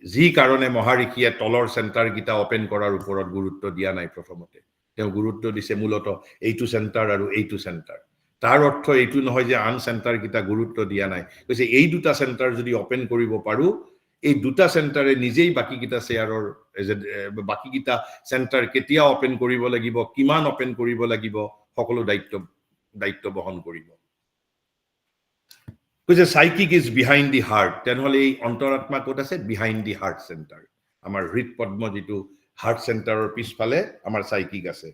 যি কাৰণে মহাৰিষিয়ে তলৰ চেণ্টাৰ গিটা ওপেন কৰাৰ ওপৰত গুৰুত্ব দিয়া নাই। প্ৰথমতে তেওঁ গুৰুত্ব দিছে মূলত এইটো চেণ্টাৰ আৰু এইটো চেণ্টাৰ। তাৰ অৰ্থ এইটো নহয় যে আন চেণ্টাৰ গিটা গুৰুত্ব দিয়া নাই। কৈছে এই দুটা চেণ্টাৰ যদি ওপেন কৰিব পাৰো, এই দুটা চেণ্টাৰে নিজেই বাকি গিটা চেয়াৰৰ বাকি গিটা চেণ্টাৰ কেতিয়া ওপেন কৰিব লাগিব, কিমান ওপেন কৰিব লাগিব, সকলো দায়িত্ব বহন কৰিব। কৈছে psychic is behind the heart, তেনেহ'লে এই অন্তৰাত্মা ক'ত আছে? বিহাইণ্ড দি হাৰ্ট চেণ্টাৰ। আমাৰ হৃদপদ্ম যিটো হাৰ্ট চেণ্টাৰৰ পিছফালে আমাৰ সাইকিক আছে।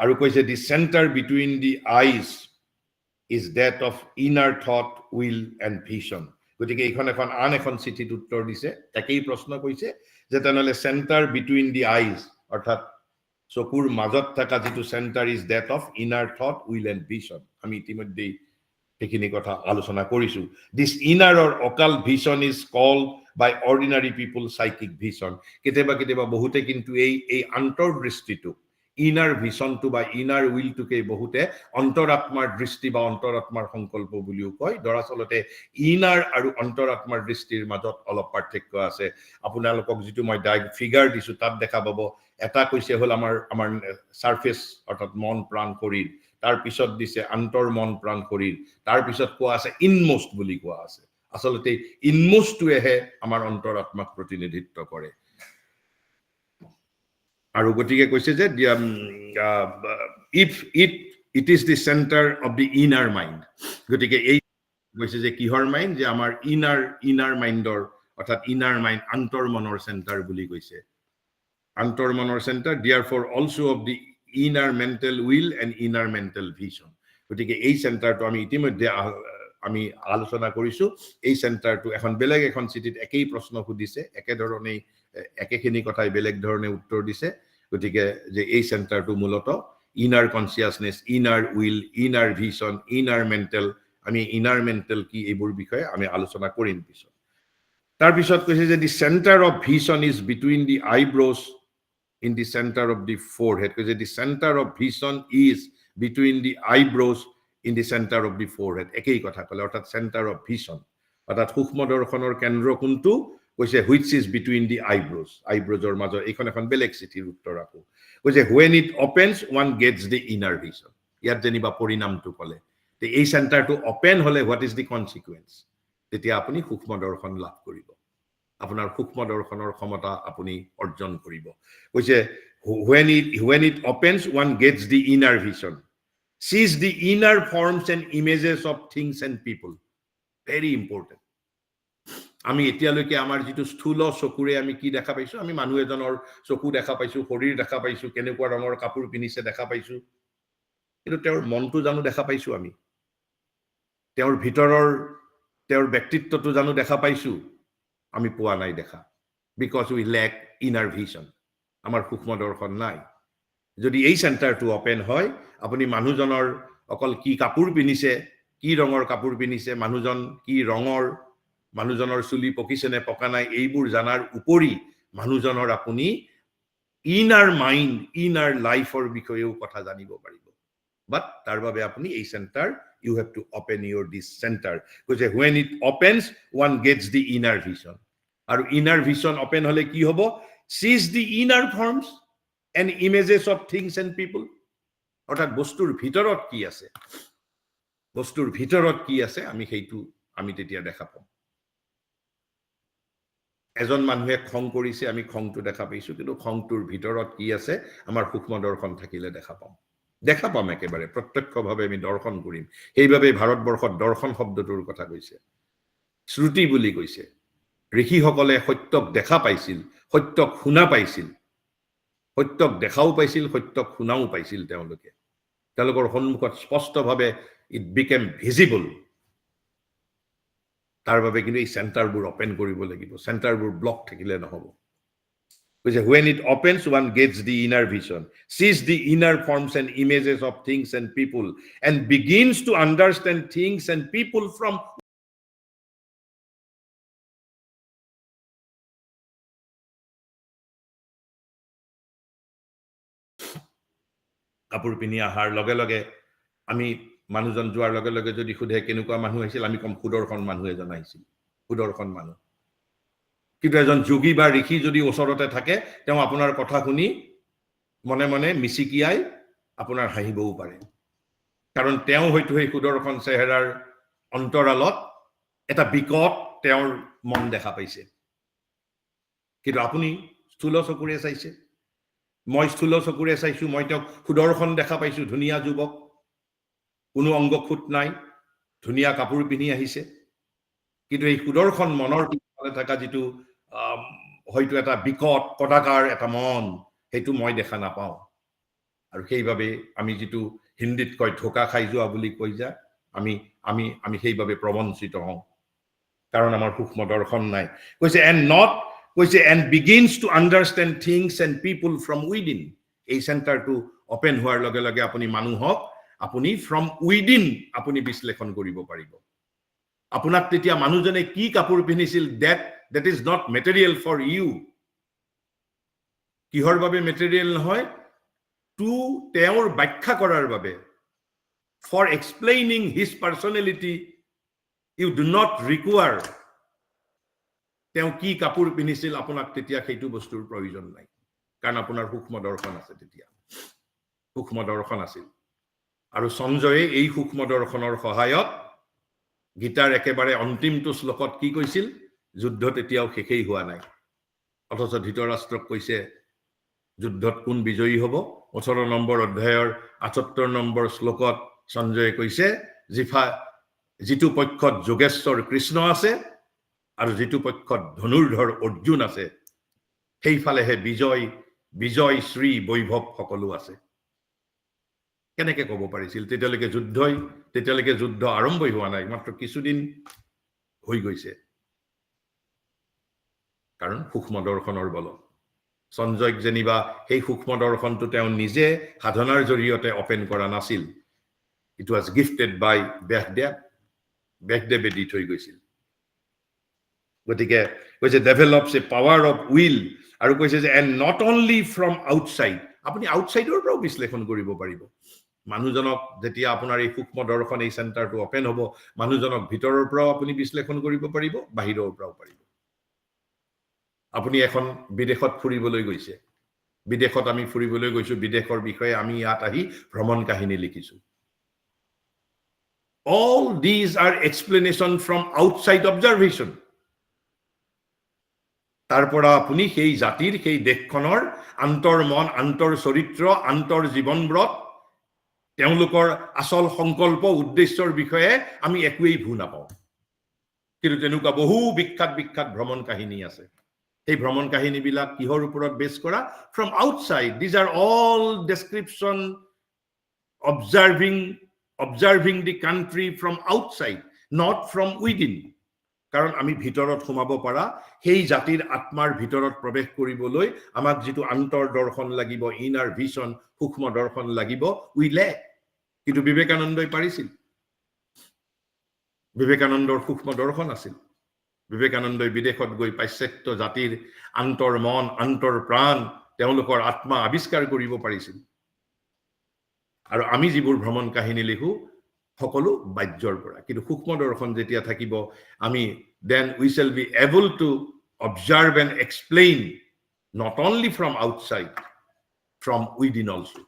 আৰু কৈছে the centre between the eyes is that of inner thought, will and vision. গতিকে এইখন আন এখন চিঠিত উত্তৰ দিছে, একেই প্ৰশ্ন কৈছে যে তেনেহ'লে চেণ্টাৰ বিটুইন দি আইজ অৰ্থাৎ চকুৰ মাজত থকা যিটো centre is that of inner thought, will and vision. আমি ইতিমধ্যেই সেইখিনি কথা আলোচনা কৰিছো। This inner or occult vision is called by ordinary people psychic vision. কেতিয়াবা বহুতে কিন্তু এই অন্তৰ্দৃষ্টিটো, ইনাৰ ভিজনটো বা ইনাৰ উইলটোকে বহুতে অন্তৰাত্মাৰ দৃষ্টি বা অন্তৰাত্মাৰ সংকল্প বুলিও কয়। দৰাচলতে ইনাৰ আৰু অন্তৰাত্মাৰ দৃষ্টিৰ মাজত অলপ পাৰ্থক্য আছে। আপোনালোকক যিটো মই ফিগাৰ দিছো তাত দেখা পাব, এটা কৈছে হ'ল আমাৰ সাৰফেস অৰ্থাৎ মন প্ৰাণ শৰীৰ, তাৰ পিছত দিছে আন্তৰ মন প্ৰাণ শৰীৰ, তাৰ পিছত কোৱা আছে ইনমোষ্ট বুলি কোৱা আছে। আচলতে ইনমোষ্টটোৱেহে আমাৰ অন্তৰাত্মাক প্ৰতিনিধিত্ব কৰে। আৰু গতিকে কৈছে যে it is the centre of the inner mind. গতিকে এই কৈছে যে কিহৰ মাইণ্ড? যে আমাৰ ইনাৰ মাইণ্ডৰ অৰ্থাৎ ইনাৰ মাইণ্ড আন্তৰ মনৰ চেণ্টাৰ বুলি কৈছে। আন্তৰ মনৰ centre, therefore also of the inner mental will and inner mental vision. গতিকে এই চেণ্টাৰটো আমি ইতিমধ্যে আমি আলোচনা কৰিছো। এই চেণ্টাৰটো এখন বেলেগ এখন চিঠিত একেই প্ৰশ্ন সুধিছে, একেধৰণেই একেখিনি কথাই বেলেগ ধৰণে উত্তৰ দিছে। গতিকে যে এই চেণ্টাৰটো মূলত inner consciousness, inner will, inner vision, inner mental, আমি ইনাৰ মেণ্টেল কি এইবোৰ বিষয়ে আমি আলোচনা কৰিম পিছত। তাৰপিছত কৈছে যে the centre of vision is between the eyebrows in the center of the forehead. Because the center of vision is between the eyebrows in the center of the forehead. একই কথা কলে, অর্থাৎ center of vision, অর্থাৎ সূক্ষ্ম দৰ্শনৰ কেন্দ্ৰ কোনটো? কৈছে which is between the eyebrows, eyebrows-ৰ মাজত। এইখন এখন বেলেগ চিঠিৰ উত্তৰ আকৌ কৈছে when it opens one gets the inner vision। ইয়াত যেনিবা পৰিণামটো কলে, তে এই চেণ্টাৰটো ওপেন হলে what is the consequence? তেতিয়া আপুনি সূক্ষ্ম দৰ্শন লাভ কৰিব, আপোনাৰ সূক্ষ্ম দৰ্শনৰ ক্ষমতা আপুনি অৰ্জন কৰিব। কৈছে when it opens one gets the inner vision, sees the inner forms and images of things and people. Very important. আমি এতিয়ালৈকে আমাৰ যিটো স্থূল চকুৰে আমি কি দেখা পাইছো? আমি মানুহ এজনৰ চকু দেখা পাইছো, শৰীৰ দেখা পাইছো, কেনেকুৱা ৰঙৰ কাপোৰ পিন্ধিছে দেখা পাইছো, কিন্তু তেওঁৰ মনটো জানো দেখা পাইছো? আমি তেওঁৰ ভিতৰৰ তেওঁৰ ব্যক্তিত্বটো জানো দেখা পাইছো? আমি পোৱা নাই দেখা, because we lack inner vision. আমাৰ সূক্ষ্ম দৰ্শন নাই। যদি এই চেণ্টাৰটো ওপেন হয়, আপুনি মানুহজনৰ অকল কি কাপোৰ পিন্ধিছে কি ৰঙৰ কাপোৰ পিন্ধিছে, মানুহজন কি ৰঙৰ, মানুহজনৰ চুলি পকিছে নে পকা নাই, এইবোৰ জানাৰ উপৰি মানুহজনৰ আপুনি ইনাৰ মাইণ্ড, ইনাৰ লাইফৰ বিষয়েও কথা জানিব পাৰিব। But তাৰ বাবে আপুনি এই centre, you have to open this center. Because when it opens, one gets the inner vision. আৰু inner vision open হলে কি হ'ব? Sees the inner forms and images of things and people. অৰ্থাৎ বস্তুৰ ভিতৰত কি আছে, বস্তুৰ ভিতৰত কি আছে, আমি সেইটো আমি তেতিয়া দেখা পাম। এজন মানুহে খং কৰিছে, আমি খংটো দেখা পাইছো, কিন্তু খংটোৰ ভিতৰত কি আছে আমাৰ সূক্ষ্ম দৰ্শন থাকিলে দেখা পাম। দেখা পাম একেবাৰে প্ৰত্যক্ষভাৱে আমি দৰ্শন কৰিম। সেইবাবে ভাৰতবৰ্ষত দৰ্শন শব্দটোৰ কথা কৈছে, শ্ৰুতি বুলি কৈছে। ঋষিসকলে সত্যক দেখা পাইছিল, সত্যক শুনা পাইছিল, সত্যক দেখাও পাইছিল, সত্যক শুনাও পাইছিল। তেওঁলোকৰ সন্মুখত স্পষ্টভাৱে ইট বিকেম ভিজিবল। তাৰ বাবে কিন্তু এই চেণ্টাৰবোৰ অপেন কৰিব লাগিব, চেণ্টাৰবোৰ ব্লক থাকিলে নহ'ব। When it opens, one gets the inner vision, sees the inner forms and images of things and people, and begins to understand things and people from কাপোৰ পিন্ধি অহাৰ লগে লগে আমি মানুহজন যোৱাৰ লগে লগে যদি সোধে কেনেকুৱা মানুহ আহিছিল, আমি কম সুদৰ্শন মানুহ এজন আহিছিল, সুদৰ্শন মানুহ। কিন্তু এজন যোগী বা ঋষি যদি ওচৰতে থাকে, তেওঁ আপোনাৰ কথা শুনি মনে মনে মিচিকিয়াই আপোনাৰ হাঁহিবও পাৰে, কাৰণ তেওঁ হয়তো সেই সুদৰ্শন চেহেৰাৰ অন্তৰালত এটা বিকট তেওঁৰ মন দেখা পাইছে। কিন্তু আপুনি স্থূল চকুৰে চাইছে, মই স্থূল চকুৰে চাইছো, মই তেওঁক সুদৰ্শন দেখা পাইছো, ধুনীয়া যুৱক, কোনো অংগখুট নাই, ধুনীয়া কাপোৰ পিন্ধি আহিছে। কিন্তু এই সুদৰ্শন মনৰ পিছফালে থকা যিটো হয়তো এটা বিকট কদাকাৰ এটা মন, সেইটো মই দেখা নাপাওঁ। আৰু সেইবাবে আমি যিটো হিন্দীত কয় ধোকা খাই যোৱা বুলি কৈ যায়, আমি আমি আমি সেইবাবে প্ৰবঞ্চিত হওঁ, কাৰণ আমাৰ সূক্ষ্ম দৰ্শন নাই। কৈছে and begins to understand things and people from within. এই চেণ্টাৰটো অপেন হোৱাৰ লগে লগে আপুনি মানুহক আপুনি from within আপুনি বিশ্লেষণ কৰিব পাৰিব। আপোনাক তেতিয়া মানুহজনে কি কাপোৰ পিন্ধিছিল, that is not material for you. কিহৰ বাবে মেটেৰিয়েল নহয়? তেওঁৰ ব্যাখ্যা কৰাৰ বাবে, for explaining his personality, you do not require তেওঁ কি কাপোৰ পিন্ধিছিল, আপোনাক তেতিয়া সেইটো বস্তুৰ প্ৰয়োজন নাই, কাৰণ আপোনাৰ সূক্ষ্ম দৰ্শন আছে। তেতিয়া সূক্ষ্ম দৰ্শন আছিল। আৰু সঞ্জয়ে এই সূক্ষ্ম দৰ্শনৰ সহায়ত গীতাৰ একেবাৰে অন্তিমটো শ্লোকত কি কৈছিল? যুদ্ধ তেতিয়াও শেষেই হোৱা নাই, অথচ ধৃতৰাষ্ট্ৰক কৈছে যুদ্ধত কোন বিজয়ী হ'ব? 18 নম্বৰ অধ্যায়ৰ 78 নম্বৰ শ্লোকত সঞ্জয়ে কৈছে যিটো পক্ষত যোগেশ্বৰ কৃষ্ণ আছে আৰু যিটো পক্ষত ধনুৰ্ধৰ অৰ্জুন আছে, সেইফালেহে বিজয় শ্ৰী বৈভৱ সকলো আছে। কেনেকে ক'ব পাৰিছিল? তেতিয়ালৈকে যুদ্ধ আৰম্ভই হোৱা নাই, মাত্ৰ কিছুদিন হৈ গৈছে, কাৰণ সূক্ষ্ম দৰ্শনৰ বলত। সঞ্জয়ক যেনিবা সেই সূক্ষ্ম দৰ্শনটো তেওঁ নিজে সাধনাৰ জৰিয়তে অপেন কৰা নাছিল, ইট ৱাজ গিফটেড বাই ব্যাসদেৱে দি থৈ গৈছিল। গতিকে কৈছে ডেভেলপছ এ পাৱাৰ অফ উইল, আৰু কৈছে যে and not only from outside, আপুনি আউটছাইডৰ পৰাও বিশ্লেষণ কৰিব পাৰিব মানুহজনক। যেতিয়া আপোনাৰ এই সূক্ষ্ম দৰ্শন এই চেণ্টাৰটো অপেন হ'ব, মানুহজনক ভিতৰৰ পৰাও আপুনি বিশ্লেষণ কৰিব পাৰিব, বাহিৰৰ পৰাও পাৰিব। আপুনি এখন বিদেশত ফুৰিবলৈ গৈছে, বিদেশত আমি ফুৰিবলৈ গৈছো, বিদেশৰ বিষয়ে আমি ইয়াত আহি ভ্ৰমণ কাহিনী লিখিছো। All these are explanation from outside observation. তাৰ পৰা আপুনি সেই জাতিৰ, সেই দেশখনৰ আন্তৰ মন, আন্তৰ চৰিত্ৰ, আন্তৰ জীৱনব্ৰত, তেওঁলোকৰ আচল সংকল্প উদ্দেশ্যৰ বিষয়ে আমি একোৱেই ভূ নাপাওঁ। কিন্তু তেনেকুৱা বহু বিখ্যাত ভ্ৰমণ কাহিনী আছে। এই ভ্ৰমণ কাহিনীবিলাক কিহৰ ওপৰত বেছ কৰা? From outside. These are all description observing the country from outside, not from within. কাৰণ আমি ভিতৰত সোমাব পৰা, সেই জাতিৰ আত্মাৰ ভিতৰত প্ৰৱেশ কৰিবলৈ আমাক যিটো আন্তৰ দৰ্শন লাগিব, ইনাৰ ভিজন, সূক্ষ্ম দৰ্শন লাগিব, উই লেক। কিন্তু বিবেকানন্দই পাৰিছিল। বিবেকানন্দৰ সূক্ষ্ম দৰ্শন আছিল বিবেকানন্দই বিদেশত গৈ পাশ্চাত্য জাতিৰ আন্তৰ মন আন্তৰ প্ৰাণ তেওঁলোকৰ আত্মা আবিষ্কাৰ কৰিব পাৰিছিল আৰু আমি যিবোৰ ভ্ৰমণ কাহিনী লিখো সকলো বাহ্যৰ পৰা কিন্তু সূক্ষ্ম দৰ্শন যেতিয়া থাকিব আমি then we shall be able to observe and explain not only from outside from within also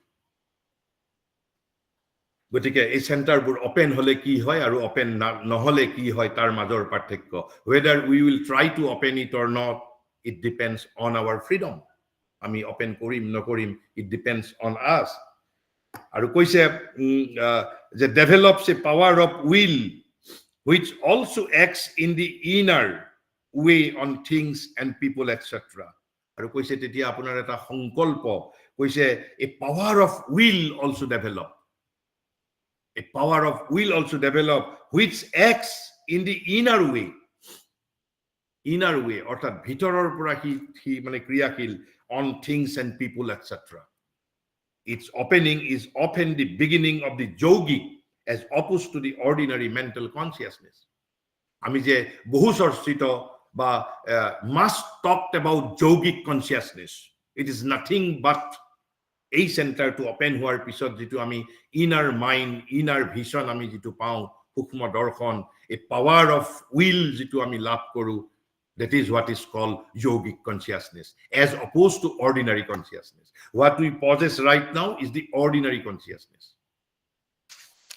গতিকে এই চেণ্টাৰবোৰ ওপেন হলে কি হয় আৰু ওপেন নহলে কি হয় তাৰ মাজৰ পাৰ্থক্য whether we will try to open it or not it depends on our freedom আমি ওপেন কৰিম নকৰিম it depends on us আৰু কৈছে যে develops a power of will which also acts in the inner way on things and people etc আৰু কৈছে তেতিয়া আপোনাৰ এটা সংকল্প কৈছে a power of will also develop a power of will also develop which acts in the inner way অৰ্থাৎ ভিতৰৰ পৰা কি মানে ক্ৰিয়াশীল on things and people etc its opening is often the beginning of the yogic as opposed to the ordinary mental consciousness আমি যে বহু চৰ্চিত বা much talked about yogic consciousness it is nothing but এই চেণ্টাৰটো ওপেন হোৱাৰ পিছত যেটো আমি ইনাৰ মাইন্ড ইনাৰ ভিজন আমি যেটো পাওঁ সূক্ষ্ম দৰ্শন এ পাৱাৰ অফ উইল যেটো আমি লাভ কৰো that is what is called yogic consciousness as opposed to ordinary consciousness what we possess right now is the ordinary consciousness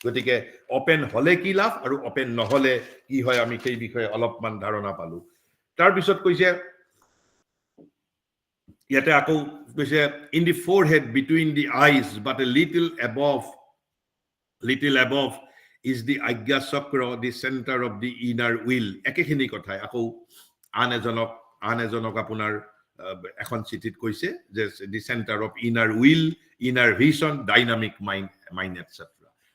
গতিকে ওপেন হলে কি লাভ আৰু ওপেন নহলে কি হয় আমি সেই বিষয়ে অলপমান ধাৰণা পালো তাৰ পিছত কৈছে ইয়াতে আকৌ কৈছে in the forehead between the eyes but a little above is the Ajna Chakra the center of the inner will একেখিনি কথাই আকৌ আন এজনক আপোনাৰ এখন চিঠিত কৈছে যে the center of inner will inner vision dynamic mind etc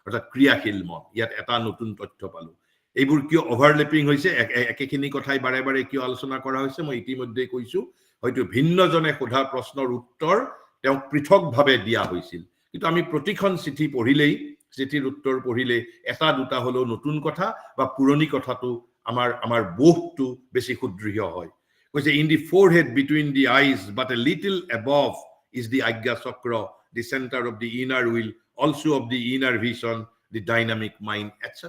অৰ্থাৎ ক্ৰিয়াশীল মন ইয়াত এটা নতুন তথ্য পালো এইবোৰ কিয় ওভাৰলেপিং হৈছে একেখিনি কথাই বাৰে বাৰে কিয় আলোচনা কৰা হৈছে মই ইতিমধ্যে কৈছো হয়তো ভিন্নজনে সোধা প্ৰশ্নৰ উত্তৰ তেওঁ পৃথকভাৱে দিয়া হৈছিল কিন্তু আমি প্ৰতিখন চিঠি পঢ়িলেই চিঠিৰ উত্তৰ পঢ়িলে এটা দুটা হলো নতুন কথা বা পুৰণি কথাটো আমাৰ বোধটো বেছি সুদৃঢ় হয় কৈছে in the forehead between the eyes but a little above is the Ajna Chakra the center of the inner will also of the inner vision the dynamic mind etc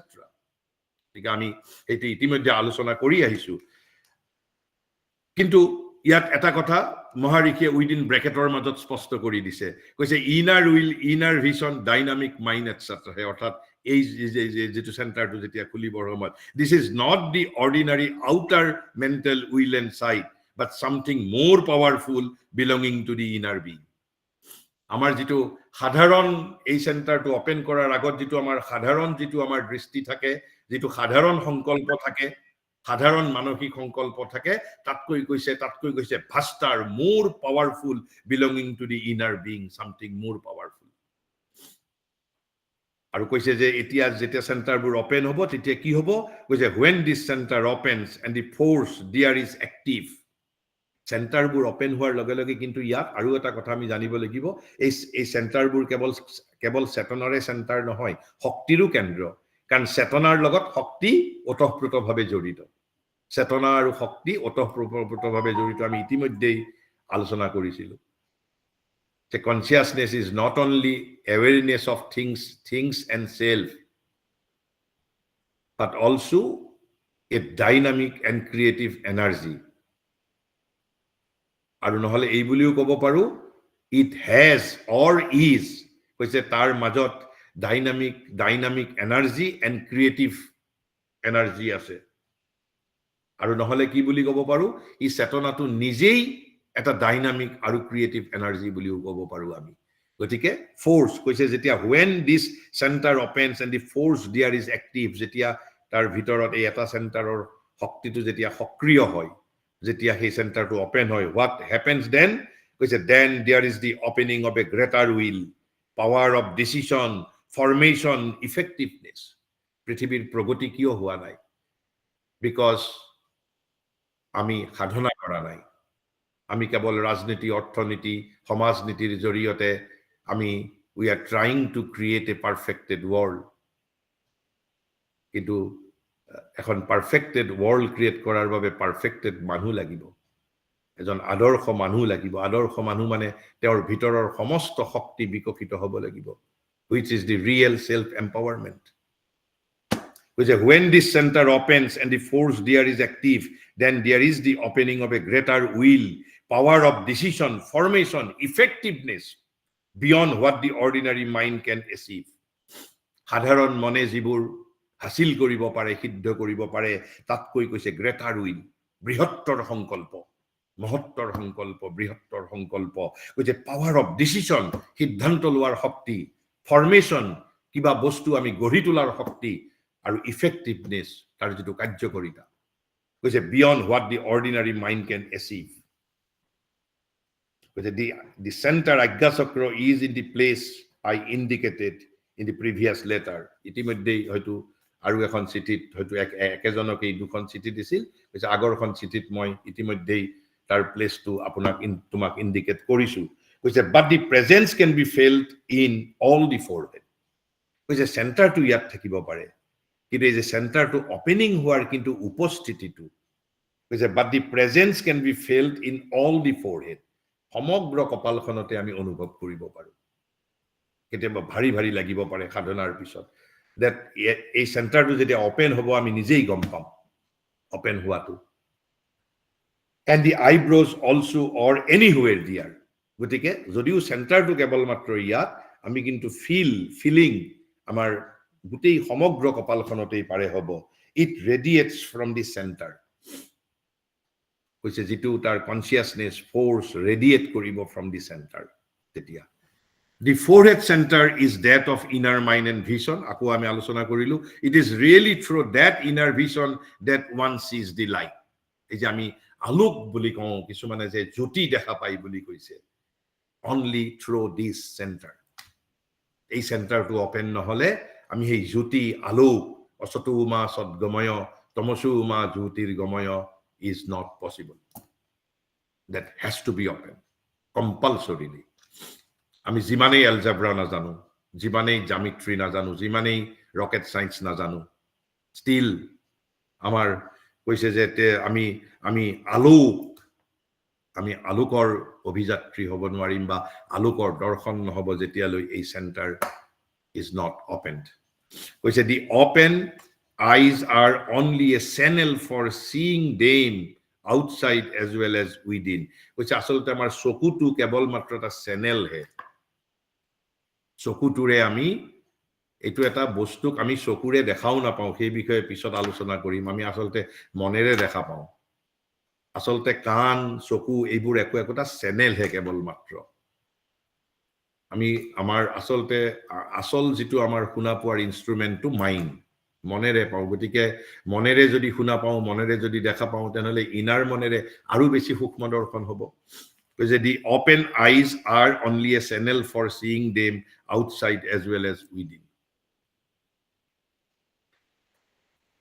ঠিক আমি এটি ইতিমধ্যে আলোচনা কৰি আহিছো কিন্তু ইয়াত এটা কথা মহাৰিষিয়ে উইদিন ব্ৰেকেটৰ মাজত স্পষ্ট কৰি দিছে কৈছে inner will inner vision dynamic mind etcetera অৰ্থাৎ এই যেটো চেণ্টাৰটো যেতিয়া খুলিবৰ সময়ত this is not the ordinary outer mental will and sight but something more powerful belonging to the inner being আমাৰ যেটো সাধাৰণ এই চেণ্টাৰটো ওপেন কৰাৰ আগত যেটো আমাৰ সাধাৰণ যেটো আমাৰ দৃষ্টি থাকে যেটো সাধাৰণ সংকল্প থাকে সাধাৰণ মানসিক সংকল্প থাকে তাতকৈ কৈছে vaster more powerful belonging to the inner being something more powerful আৰু কৈছে যে এতিয়া যেতিয়া চেণ্টাৰবোৰ ওপেন হ'ব তেতিয়া কি হ'ব কৈছে when this center opens and the force there is active চেণ্টাৰবোৰ ওপেন হোৱাৰ লগে লগে কিন্তু ইয়াত আৰু এটা কথা আমি জানিব লাগিব এই চেণ্টাৰবোৰ কেৱল চেতনাৰে চেণ্টাৰ নহয় শক্তিৰো কেন্দ্ৰ কাৰণ চেতনাৰ লগত শক্তি ওতঃপ্ৰোতভাৱে জড়িত চেতনা আৰু শক্তি ওতঃপ্ৰোতভাৱে জড়িত আমি ইতিমধ্যেই আলোচনা কৰিছিলো যে consciousness is not only awareness of things and self but also a dynamic and creative energy আৰু নহলে এই বুলিও ক'ব পাৰো it has or is কৈছে তাৰ মাজত dynamic energy and creative energy আছে আৰু নহলে কি বুলি ক'ব পাৰো ই চেতনাটো নিজেই এটা ডাইনামিক আৰু ক্ৰিয়েটিভ এনাৰ্জি বুলিও ক'ব পাৰো আমি গতিকে ফোর্স কৈছে যেতিয়া when this center opens and the force there is active যেতিয়া তাৰ ভিতৰত এই এটা চেণ্টাৰৰ শক্তিটো যেতিয়া সক্ৰিয় হয় যেতিয়া সেই চেণ্টাৰটো ওপেন হয় what happens then কৈছে then there is the opening of a greater will power of decision formation effectiveness পৃথিৱীৰ প্ৰগতি কিয় হোৱা নাই because আমি সাধনা কৰা নাই আমি কেৱল ৰাজনীতি অৰ্থনীতি সমাজনীতিৰ জৰিয়তে আমি we are trying to create a perfected world কিন্তু এখন পারফেক্টেড ওয়ার্ল্ড ক্রিয়েট কৰাৰ বাবে পাৰফেক্টেড মানুহ লাগিব এজন আদৰ্শ মানুহ লাগিব আদৰ্শ মানুহ মানে তেওঁৰ ভিতৰৰ সমস্ত শক্তি বিকশিত হ'ব লাগিব which is the real self empowerment which is when this center opens and the force there is active then there is the opening of a greater will power of decision formation effectiveness beyond what the ordinary mind can achieve সাধাৰণ মনে যিবোৰ হাসিল কৰিব পাৰে সিদ্ধ কৰিব পাৰে তাতকৈ কৈছে গ্ৰেটাৰ উইল বৃহত্তৰ সংকল্প মহত্তৰ সংকল্প বৃহত্তৰ সংকল্প কৈছে পাৱাৰ অফ ডিসিশন সিদ্ধান্ত লোৱাৰ শক্তি ফৰ্মেশন কিবা বস্তু আমি গঢ়ি তোলাৰ শক্তি আৰু ইফেক্টিভনেস তাৰ যেটো কাৰ্যকৰীতা কৈছে beyond what the ordinary mind can achieve কৈছে the centre Ajna chakra is in the place I indicated in the previous letter ইতিমধ্যে হয়তো আৰু এখন চিঠিত হয়তো একেজনকে দুখন চিঠি দিছিল কৈছে আগৰখন চিঠিত মই ইতিমধ্যে তাৰ প্লেসটো আপোনাক তোমাক ইন্ডিকেট কৰিছো কৈছে but the presence can be felt in all the forehead কৈছে সেন্টাৰটো ইয়াত থাকিব পাৰে কিন্তু এই যে সেন্টাৰটো ওপেনিং হোৱাৰ কিন্তু উপস্থিতিটো কৈছে but the presence can be felt in all the forehead সমগ্ৰ কপালখনতে আমি অনুভৱ কৰিব পাৰো কেতিয়াবা ভাৰী ভাৰী লাগিব পাৰে সাধনাৰ পিছত that এই সেন্টাৰটো যেতিয়া ওপেন হ'ব আমি নিজেই গম পাম ওপেন হোৱাটো and the eyebrows also or anywhere there গতিকে যদিও সেন্টাৰটো কেৱল মাত্ৰ ইয়াত আমি কিন্তু ফিলিং আমাৰ গোটেই সমগ্ৰ কপালখনতেই পাৰে হ'ব it radiates from the center কৈছে যেটো তাৰ কনসিয়াসনেস ফোৰ্স ৰেডিয়েট কৰিব from the center তেতিয়া the forehead center is that of inner mind and vision আকৌ আমি আলোচনা কৰিলো it is really through that inner vision that one sees the light এই যে আমি আলোক বুলি কওঁ কিছুমানে যে জ্যোতি দেখা পাই বুলি কৈছে only through this center এই সেন্টাৰটো ওপেন নহলে আমি এই জ্যোতি আলোক অসতোমা সদ্গময় তমসোমা জ্যোতিৰ্গময় is not possible that has to be open compulsorily আমি যিমানেই এলজেব্রা না জানো যিমানেই জ্যামিট্রি না জানো যিমানেই রকেট সায়েন্স না জানো স্টিল আমার কৈছে যে আমি আলোকৰ অভিযাত্ৰী হ'ব নোৱাৰিম বা আলোকৰ দৰ্শন নহব যেতিয়ালৈ এই সেন্টাৰ is not opened কৈছে the open eyes are only a channel for seeing them outside as well as within কৈছে আসলতে আমাৰ চকুটো কেৱল মাত্ৰ এটা চ্যানেল হে চকুটোৰে আমি এটো এটা বস্তুক আমি চকুৰে দেখাও না পাও সেই বিষয়ে পিছত আলোচনা কৰিম আমি আসলতে মনেৰে দেখা পাও আসলতে কান চকু এইবোৰ একোটা চ্যানেল হে কেৱল মাত্ৰ আমি আমাৰ আসলতে আসল যেটো আমাৰ শুনা পোৱাৰ ইনস্ট্ৰুমেন্টটো মাইন্ড মনেৰে পাও গতিকে মনেৰে যদি শুনা পাও মনেৰে যদি দেখা পাও তেনলে ইনাৰ মনেৰে আৰু বেছি সূক্ষ্ম দৰ্শন হ'ব because the open eyes are only a channel for seeing them outside as well as within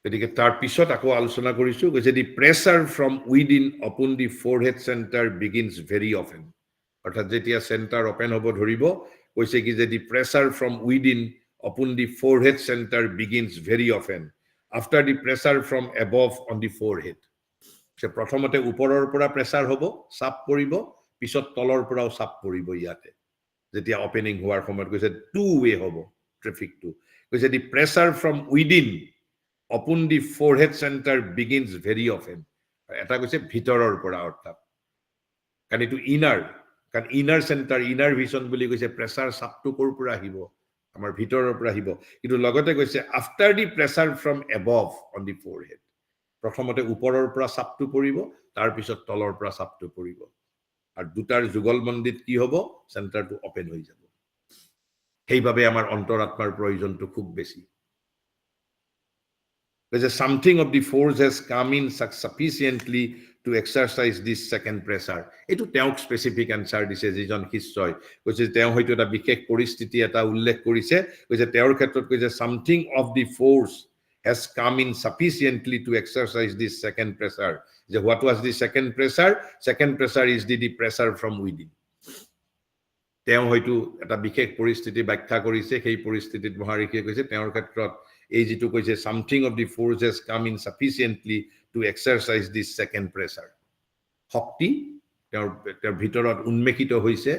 গতিকে তাৰ পিছত আকৌ আলোচনা কৰিছো যে the pressure from within upon the forehead center begins very often অৰ্থাৎ যেতিয়া সেন্টাৰ ওপেন হ'ব ধৰিব কৈছে কি যে the pressure from within upon the forehead center begins very often after the pressure from above on the forehead সে প্ৰথমতে ওপৰৰ পৰা প্ৰেছাৰ হ'ব চাপ পৰিব পিছত তলৰ পৰাও চাপ পৰিব ইয়াতে যেতিয়া ওপেনিং হোৱাৰ সময়ত কৈছে টু ৱে হ'ব ট্ৰাফিকটো কৈছে the pressure from within upon the forehead center begins very often এটা কৈছে ভিতৰৰ পৰা অৰ্থাৎ কাৰণ এটো কাৰণ ইনাৰ সেন্টাৰ ইনাৰ ভিজন বুলি কৈছে প্ৰেছাৰ চাপটো কৰ পৰা আহিব আমাৰ ভিতৰৰ পৰা আহিব কিন্তু লগতে কৈছে after the pressure from above on the forehead প্ৰথমতে ওপৰৰ পৰা চাপটো পৰিব তাৰ পিছত তলৰ পৰা চাপটো পৰিব আৰু দুটাৰ যুগলবন্দিত কি হ'ব সেন্টাৰটো ওপেন হৈ যাব সেইভাবে আমাৰ অন্তৰাত্মাৰ প্ৰয়োজনটো খুব বেছি because something of the force has come in sufficiently to exercise this second pressure etu teok specific answer dise jijon histoy koise teo hoyto eta bikek poristiti eta ullekh korise koise teor khetrot koise something of the force has come in sufficiently to exercise this second pressure je what was the second pressure is the pressure from within teo hoyto eta bikek poristiti bakhya korise সেই পৰিস্থিতিত মহাৰিকে কৈছে তেওঁৰ ক্ষেত্ৰত এই যেটো কৈছে something of the force has come in sufficiently to exercise this second pressure শক্তি তেওঁৰ ভিতৰত উন্মেষিত হৈছে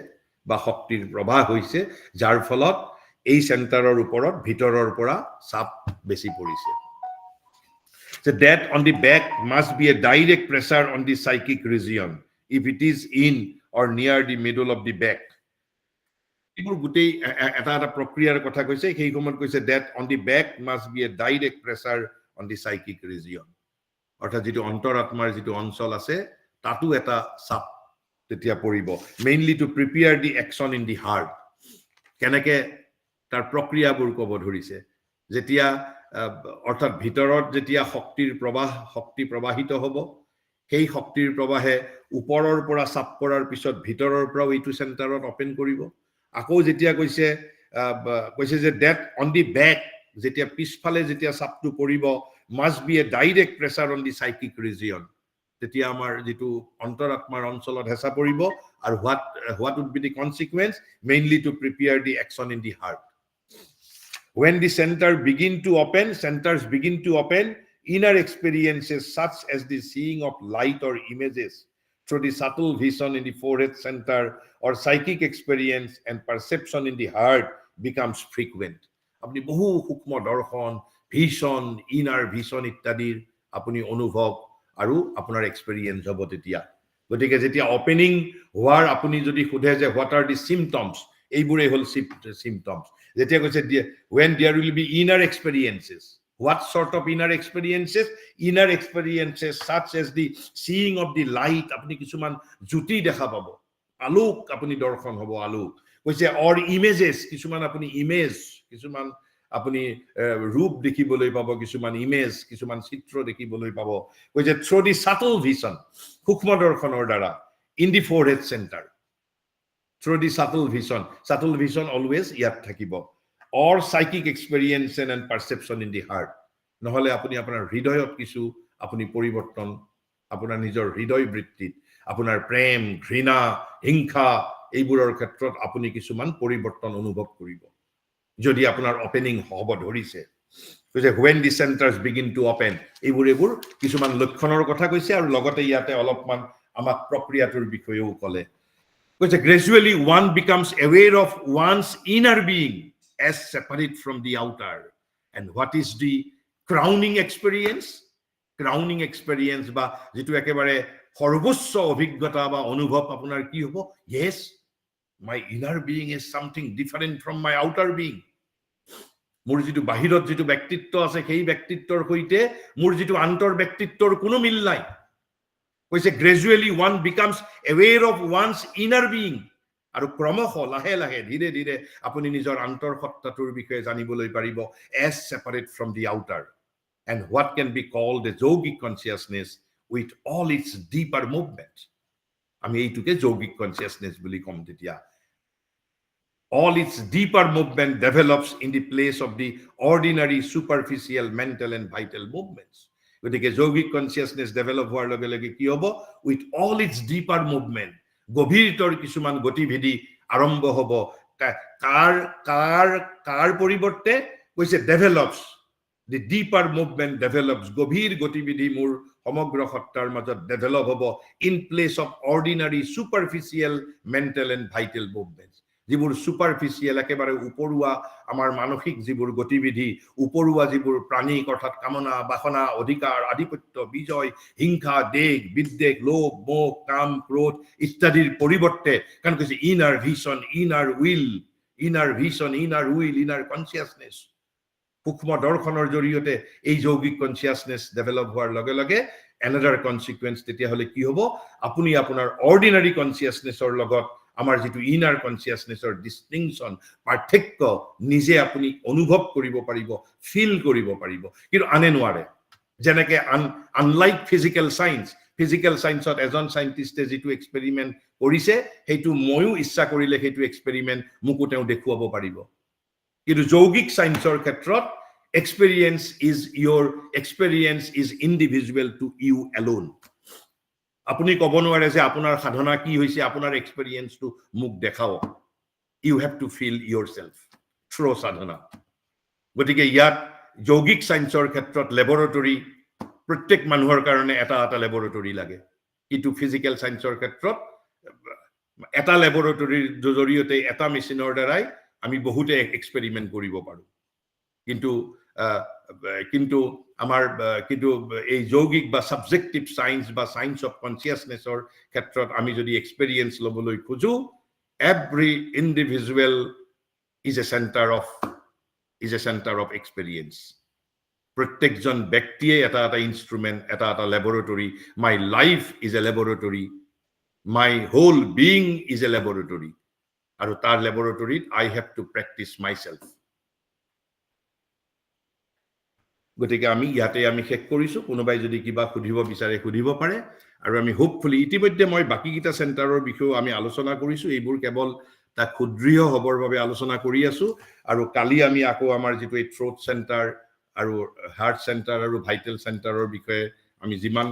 বা শক্তিৰ প্ৰবাহ হৈছে যাৰ ফলত এই চেণ্টাৰৰ ওপৰত ভিতৰৰ পৰা চাপ বেছি পৰিছে so that on the back must be a direct pressure on the psychic region if it is in or near the middle of the back এইবোৰ গুটেই এটা প্ৰক্ৰিয়াৰ কথা কৈছে সেই সময়ত কৈছে that on the back must be a direct pressure on the psychic region অৰ্থাৎ যেটো অন্তৰাত্মাৰ যেটো অঞ্চল আছে তাতো এটা চাপ তেতিয়া পৰিব mainly to prepare the action in the heart কেনেকে তাৰ প্ৰক্ৰিয়াবোৰ কব ধৰিছে যেতিয়া অৰ্থাৎ ভিতৰত যেতিয়া শক্তি প্ৰবাহিত হ'ব সেই শক্তিৰ প্ৰবাহে ওপৰৰ পৰা চাপ পৰাৰ পিছত ভিতৰৰ পৰা এইটো চেণ্টাৰত ওপেন কৰিব আকৌ যেতিয়া কৈছে যে that on the back যেতিয়া পিছফালে যেতিয়া চাপটো পৰিব must be a direct pressure on the psychic region তেতিয়া আমাৰ যেটো অন্তৰাত্মাৰ অঞ্চলত হেঁচা পৰিব আৰু what would be the consequence mainly to prepare the action in the heart when the centers begin to open inner experiences such as the seeing of light or images through the subtle vision in the forehead center or psychic experience and perception in the heart becomes frequent apni বহু সূক্ষ্ম দৰ্শন vision inner vision ইত্যাদিৰ আপুনি অনুভৱ আৰু আপোনাৰ এক্সপেৰিয়েন্স হ'ব তেতিয়া গতিকে যেতিয়া ওপেনিং হোৱাৰ আপুনি যদি খুধে যে what are the symptoms এইবোৰে হল symptoms যেতিয়া কৈছে when there will be inner experiences what sort of inner experiences such as the seeing of the light আপনি কিছুমান জ্যোতি দেখা পাব আলোক আপনি দৰ্শন হ'ব আলোক কৈছে or images কিছুমান আপনি ইমেজ কিছুমান আপনি ৰূপ দেখিবলৈ পাব কিছুমান ইমেজ কিছুমান চিত্ৰ দেখিবলৈ পাব কৈছে through the subtle vision সূক্ষ্ম দৰ্শনৰ দ্বাৰা in the forehead center through the subtle vision always ইয়াত থাকিব or psychic experience and perception in the heart নহলে আপনি আপোনাৰ হৃদয়ত কিছু আপনি পৰিৱৰ্তন আপোনাৰ নিজৰ হৃদয় বৃত্তিত আপোনাৰ প্ৰেম ঘৃণা হিংসা এইবোৰৰ ক্ষেত্ৰত আপনি কিছুমান পৰিৱৰ্তন অনুভৱ কৰিব যদি আপোনাৰ ওপেনিং হ'ব ধৰিছে কৈছে when the centers begin to open এইবোৰ কিছুমান লক্ষণৰ কথা কৈছে আৰু লগতে ইয়াতে অলপমান আমাক প্ৰক্ৰিয়াটোৰ বিষয়েও ক'লে কৈছে gradually one becomes aware of one's inner being as separate from the outer and what is the crowning experience বা যেটো একেবাৰে সৰ্বোচ্চ অভিজ্ঞতা বা অনুভৱ আপোনাৰ কি হ'ব yes my inner being is something different from my outer being মোৰ যেটো বাহিৰত যেটো ব্যক্তিত্ব আছে সেই ব্যক্তিত্বৰ সৈতে মোৰ যেটো আন্তৰ ব্যক্তিত্বৰ কোনো মিল নাই কৈছে gradually one becomes aware of one's inner being আৰু ক্ৰমশ লাহে লাহে ধীৰে ধীৰে আপুনি নিজৰ আন্তৰ সত্তাটোৰ বিষয়ে জানিবলৈ পাৰিব as separate from the outer and what can be called a yogic consciousness with all its deeper movement আমি এইটোকে yogic consciousness বুলি কম তেতিয়া all its deeper movement develops in the place of the ordinary superficial mental and vital movements গতিকে yogic consciousness develop হোৱাৰ লগে লগে কি হ'ব with all its deeper movement গভীৰতৰ কিছুমান গতিবিধি আৰম্ভ হ'ব কাৰ পৰিৱৰ্তে কৈছে develops the deeper movement develops গভীৰ গতিবিধি মোৰ সমগ্ৰ সত্তাৰ মাজত ডেভেলপ হ'ব in place of ordinary superficial mental and vital movements যিবোৰ সুপাৰফিশিয়াল একেবাৰে উপৰুৱা আমাৰ মানসিক যিবোৰ গতিবিধি উপৰুৱা যিবোৰ প্ৰাণিক অৰ্থাৎ কামনা বাসনা অধিকাৰ আধিপত্য বিজয় হিংসা দেগ বিদ্বেগ লোভ মোহ কাম ক্ৰোধ ইত্যাদিৰ পৰিৱৰ্তে কাৰণ কৈছে inner vision inner will inner consciousness সূক্ষ্ম দৰ্শনৰ জৰিয়তে এই যৌগিক কনসিয়াসনেস ডেভেলপ হোৱাৰ লগে লগে another consequence তেতিয়া হলে কি হ'ব আপুনি আপোনাৰ অৰ্ডিনাৰী কনসিয়াসনেসৰ লগত আমাৰ যেটো ইনাৰ কনসিয়াসনেসৰ ডিস্টিংশন পাৰ্থক্য নিজে আপুনি অনুভৱ কৰিব পাৰিব ফিল কৰিব পাৰিব কিন্তু আনে নোৱাৰে যেনেকৈ আনলাইক ফিজিক্যাল সায়েন্সত এজন সায়েন্টিস্টে যেটো এক্সপেৰিমেন্ট কৰিছে হেতু ময়ো ইচ্ছা কৰিলে হেতু এক্সপেৰিমেন্ট মুকু তেও দেখুৱাব পাৰিব কিন্তু যৌগিক সায়েন্সৰ ক্ষেত্ৰত experience is individual to you alone আপুনি ক'ব নোৱাৰে যে আপোনাৰ সাধনা কি হৈছে আপোনাৰ এক্সপেৰিয়েন্সটো মুক দেখাও you have to feel yourself through সাধনা গতিকে ইয়াত যৌগিক সায়েন্সৰ ক্ষেত্ৰত ল্যাবৰেটৰী প্ৰত্যেক মানুহৰ কাৰণে এটা ল্যাবৰেটৰী লাগে কিন্তু ফিজিক্যাল সায়েন্সৰ ক্ষেত্ৰত এটা ল্যাবৰেটৰীৰ জৰিয়তে এটা মেচিনৰ দ্বাৰাই আমি বহুতে এক্সপেৰিমেন্ট কৰিব পাৰো কিন্তু আমাৰ কিন্তু এই যৌগিক বা সাবজেক্টিভ সায়েন্স বা সায়েন্স অফ কনসিয়াসনেসৰ ক্ষেত্ৰত আমি যদি এক্সপেৰিয়েন্স লবলৈ খুজো every individual is a center of experience প্ৰত্যেকজন ব্যক্তিয়ে এটা ইনস্ট্ৰুমেন্ট এটা laboratory my life is a laboratory my whole being is a laboratory আৰু তাৰ ল্যাবৰেটৰীত I have to practice myself গতিকে আমি ইয়াতে আমি শেষ কৰিছো কোনোবাই যদি কিবা খুধিব বিচাৰে খুধিব পাৰে আৰু আমি হোপফুলি ইতিমধ্যে মই বাকিকিটা সেন্টাৰৰ বিষয়ে আমি আলোচনা কৰিছো এইবোৰ কেৱল তা ক্ষুদ্ৰীয় হবৰ বাবে আলোচনা কৰি আছো আৰু কালি আমি আকৌ আমাৰ যেটো এই থ্ৰোট সেন্টাৰ আৰু হাৰ্ট সেন্টাৰ আৰু ভাইটেল সেন্টাৰৰ বিষয়ে আমি যিমান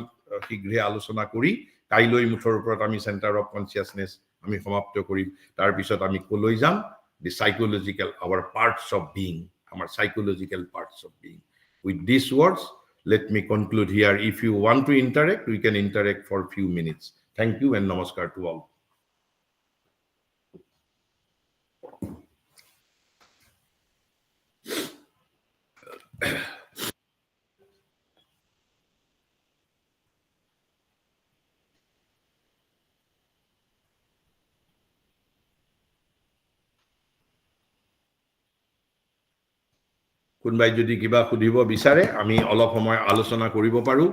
শীঘ্ৰে আলোচনা কৰি কাইলৈ মুঠৰ ওপৰত আমি সেন্টাৰ অফ কনসিয়াসনেস আমি সমাপ্ত কৰিম তাৰ পিছত আমি কলৈ যাম the psychological our parts of being আমাৰ psychological parts of being With these words, let me conclude here. If you want to interact, we can interact for a few minutes. Thank you and namaskar to all. কোনবাই যদি কিবা খুদিব বিচাৰে আমি অলপ সময় আলোচনা কৰিব পাৰো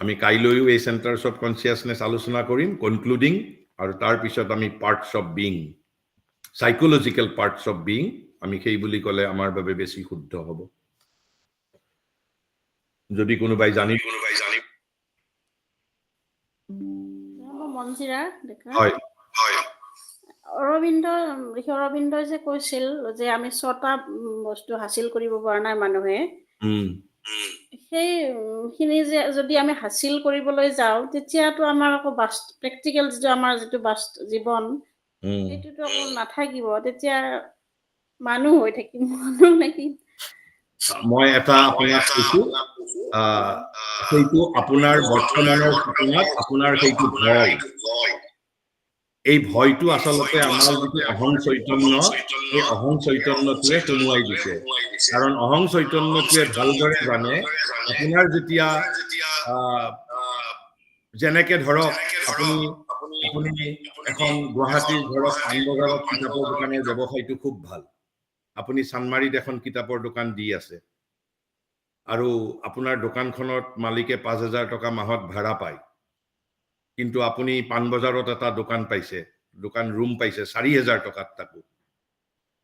আমি কাইলৈও এই সেন্টাৰস অফ কনসিয়াসনেস আলোচনা কৰিম কনক্লুডিং আৰু তাৰ পিছত আমি parts of being psychological parts of being আমি সেই বুলি কলে আমাৰ বাবে বেছি শুদ্ধ হ'ব যদি কোনোবাই জানি মনজিৰা হয় অৰবিন্দ যে কৈছিল যে আমি ছটা বস্তু হাসিল কৰিব পৰা নাই মানুহে সেইখিনি যে যদি আমি হাসিল কৰিবলৈ যাওঁ তেতিয়াতো আমাৰ আকৌ প্ৰেক্টিকেল যেটো আমাৰ যেটো জীৱন সেইটোতো আকৌ নাথাকিব তেতিয়া মানুহ হৈ থাকিম মানুহ নেকি মই এটা আপোনাক কৈছো সেইটো আপোনাৰ বৰ্তমানৰ জীৱনত আপোনাৰ সেইটো ভয় এই ভয়টো আসলতে আমাৰ যেটো অহং চৈতন্য এই অহং চৈতন্যটোৱে সোমুৱাই দিছে কাৰণ অহং চৈতন্যটোৱে ভালদৰে জানে আপোনাৰ যেতিয়া যেনেকে ধৰক আপুনি এখন গুৱাহাটীৰ ধৰক পানবজাৰত কিতাপৰ দোকানৰ ব্যৱসায়টো খুব ভাল আপুনি সানমাৰীত এখন কিতাপৰ দোকান দি আছে আৰু আপোনাৰ দোকানখনত মালিকে 5000 টকা মাহত ভাড়া পায় কিন্তু আপুনি পানবজাৰত এটা দোকান পাইছে দোকান ৰুম পাইছে 4000 টকাত তাকো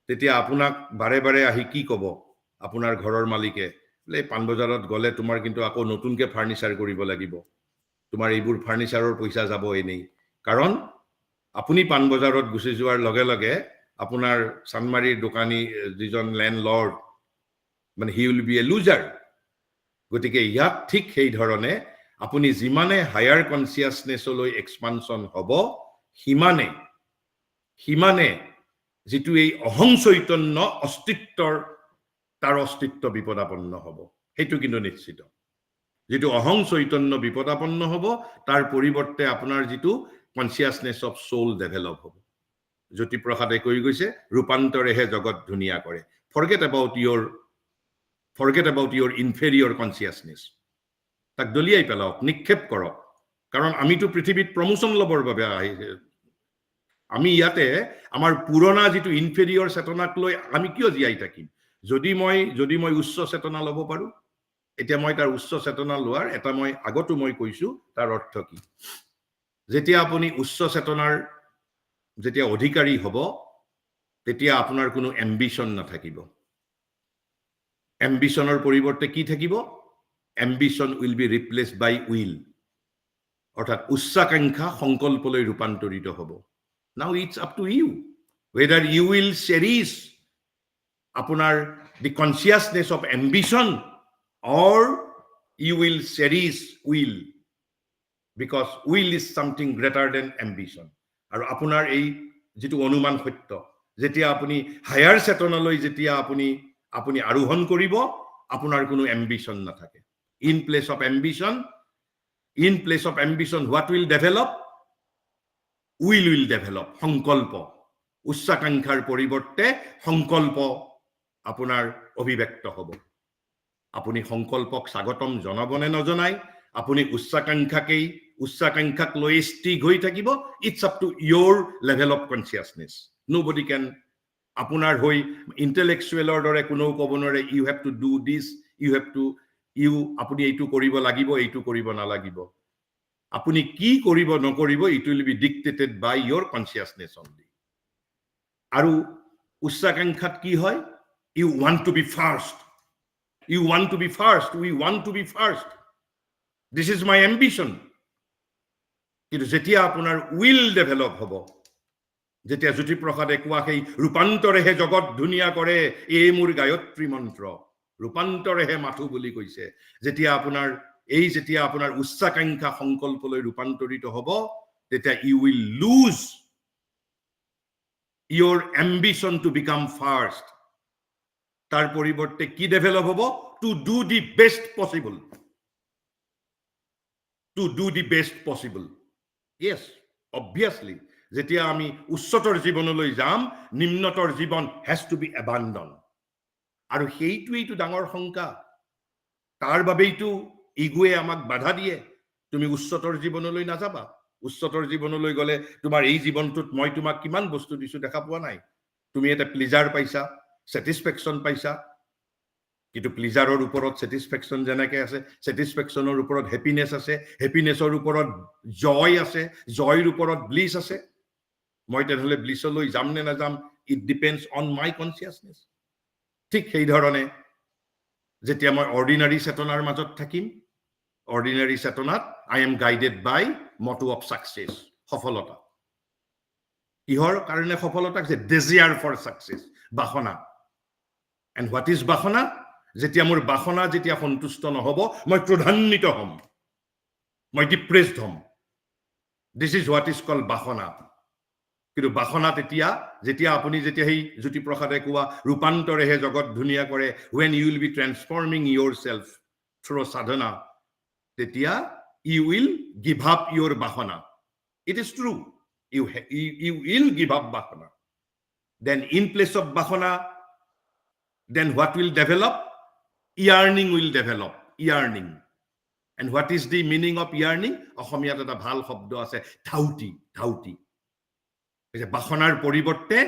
তেতিয়া আপোনাক বাৰে বাৰে আহি কি কব আপোনাৰ ঘৰৰ মালিকে লে পানবজাৰত গলে তোমাৰ কিন্তু আকৌ নতুনকে ফাৰ্নিচাৰ কৰিব লাগিব তোমাৰ এইবোৰ ফাৰ্নিচাৰৰ পইচা যাব এনেই কাৰণ আপুনি পানবজাৰত গুছি যোৱাৰ লগে লগে আপোনাৰ সানমাৰীৰ দোকানী যিজন ল্যান্ডলৰ্ড মানে he will B A loser গতিকে ইয়াত ঠিক সেই ধৰণে আপুনি যিমানে হায়াৰ কনসিয়াসনেসলৈ এক্সপানশন হ'ব হিমানে যেটো এই অহং চৈতন্য তাৰ অস্তিত্ব বিপদাপন্ন হ'ব হেতু কিন্তু নিশ্চিত যেটো অহং চৈতন্য বিপদাপন্ন হ'ব তাৰ পৰিৱৰ্তে আপোনাৰ যেটো কনসিয়াসনেস অফ সোল ডেভেলপ হ'ব জ্যোতি প্ৰসাদে কৈ গৈছে ৰূপান্তৰেহে জগত ধুনিয়া কৰে forget about your inferior consciousness তাক দলিয়াই পেলাওক নিক্ষেপ কৰক কাৰণ আমিতো পৃথিৱীত প্ৰমোশন লবৰ বাবে আহিছে আমি ইয়াতে আমাৰ পুৰণা যেটো ইনফেৰিয়ৰ চেতনাক লৈ আমি কিয় জিয়াই থাকিম যদি মই উচ্চ চেতনা লব পাৰো এতিয়া মই তাৰ উচ্চ চেতনা লোৱাৰ এটা মই আগতো মই কৈছো তাৰ অৰ্থ কি যেতিয়া আপুনি উচ্চ চেতনাৰ যেতিয়া অধিকাৰী হ'ব তেতিয়া আপোনাৰ কোনো এম্বিশন নাথাকিব এম্বিশনৰ পৰিৱৰ্তে কি থাকিব ambition will be replaced by will অৰ্থাৎ উচ্চাকাংক্ষা সংকল্পলৈ ৰূপান্তৰিত হ'ব now it's up to you whether you will cherish আপোনাৰ the consciousness of ambition or you will cherish will because will is something greater than ambition আৰু আপোনাৰ এই যেটো অনুমান সত্য যেতিয়া আপুনি হায়াৰ চেতনালৈ যেতিয়া আপুনি আপুনি আৰোহণ কৰিব আপোনাৰ কোনো এম্বিশন নাথাকে in place of ambition what will develop will develop সংকল্প উচ্চাকাংক্ষাৰ পৰিৱৰ্তে সংকল্প আপোনাৰ অভিব্যক্ত হ'ব আপুনি সংকল্পক স্বাগতম জনাবনে নজনাই আপুনি উচ্চাকাংক্ষাক লৈ স্থিৰ হৈ থাকিব it's up to your level of consciousness nobody can আপোনাৰ হৈ ইন্টেলেকচুৱেলৰ দৰে কোনো ক'ব নোৱাৰে you have to do this আপুনি এইটো কৰিব লাগিব এইটো কৰিব নালাগিব আপুনি কি কৰিব নকৰিব it will be dictated by your consciousness only আৰু উচ্চাকাংক্ষাত কি হয় you want to be first we want to be first this is my ambition কিন্তু যেতিয়া আপোনাৰ will develop হ'ব যেতিয়া জ্যোতিপ্ৰসাদে কোৱা সেই ৰূপান্তৰেহে জগত ধুনীয়া কৰে এই মোৰ গায়ত্ৰী মন্ত্ৰ ৰূপান্তৰেহে মাথো বুলি কৈছে যেতিয়া আপোনাৰ উচ্চাকাংক্ষা সংকল্পলৈ ৰূপান্তৰিত হ'ব তেতিয়া you will lose your ambition to become first তাৰ পৰিৱৰ্তে কি ডেভেলপ হ'ব to do the best possible yes obviously যেতিয়া আমি উচ্চতৰ জীৱনলৈ যাম নিম্নতৰ জীৱন has to be abandoned আৰু সেইটোৱেইটো ডাঙৰ শংকা তাৰ বাবেইটো ইগোৱে আমাক বাধা দিয়ে তুমি উচ্চতৰ জীৱনলৈ নাযাবা উচ্চতৰ জীৱনলৈ গলে তোমাৰ এই জীৱনটোত মই তোমাক কিমান বস্তু দিছো দেখা পোৱা নাই তুমি এটা প্লেজাৰ পাইছা স্যাটিসফ্যাকশন পাইছা কিন্তু প্লেজাৰৰ ওপৰত স্যাটিসফ্যাকশন যেনেকৈ আছে স্যাটিসফ্যাকশনৰ ওপৰত হ্যাপিনেস আছে হ্যাপিনেসৰ ওপৰত জয় আছে জয়ৰ ওপৰত ব্লিস আছে মই তেনেহলে ব্লিসলৈ যাম নে না যাম it depends on my consciousness ঠিক সেই ধৰণে যেতিয়া মই অৰ্ডিনাৰী চেতনাৰ মাজত থাকিম অৰ্ডিনাৰী চেতনাত I am guided by motto of success সফলতা কিহৰ কাৰণে সফলতা যে ডেজিয়াৰ ফৰ সাকসেস বাসনা এন্ড হোৱাট ইজ বাসনা যেতিয়া মোৰ বাসনা যেতিয়া সন্তুষ্ট নহব মই ক্ৰোধান্বিত হম মই ডিপ্ৰেসড হম this is what is called বাসনা কিন্তু বাসনা যেতিয়া আপুনি যেতিয়া সেই জ্যোতিপ্ৰসাদে কোৱা ৰূপান্তৰেহে জগত ধুনীয়া কৰে when you will be transforming yourself through sadhana তেতিয়া you will give up your bahana it is true you will give up bahana then in place of bahana then what will develop yearning will develop yearning and what is the meaning of yearning অসমীয়াত এটা ভাল শব্দ আছে ধাউতি বাসনাৰ পৰিৱৰ্তে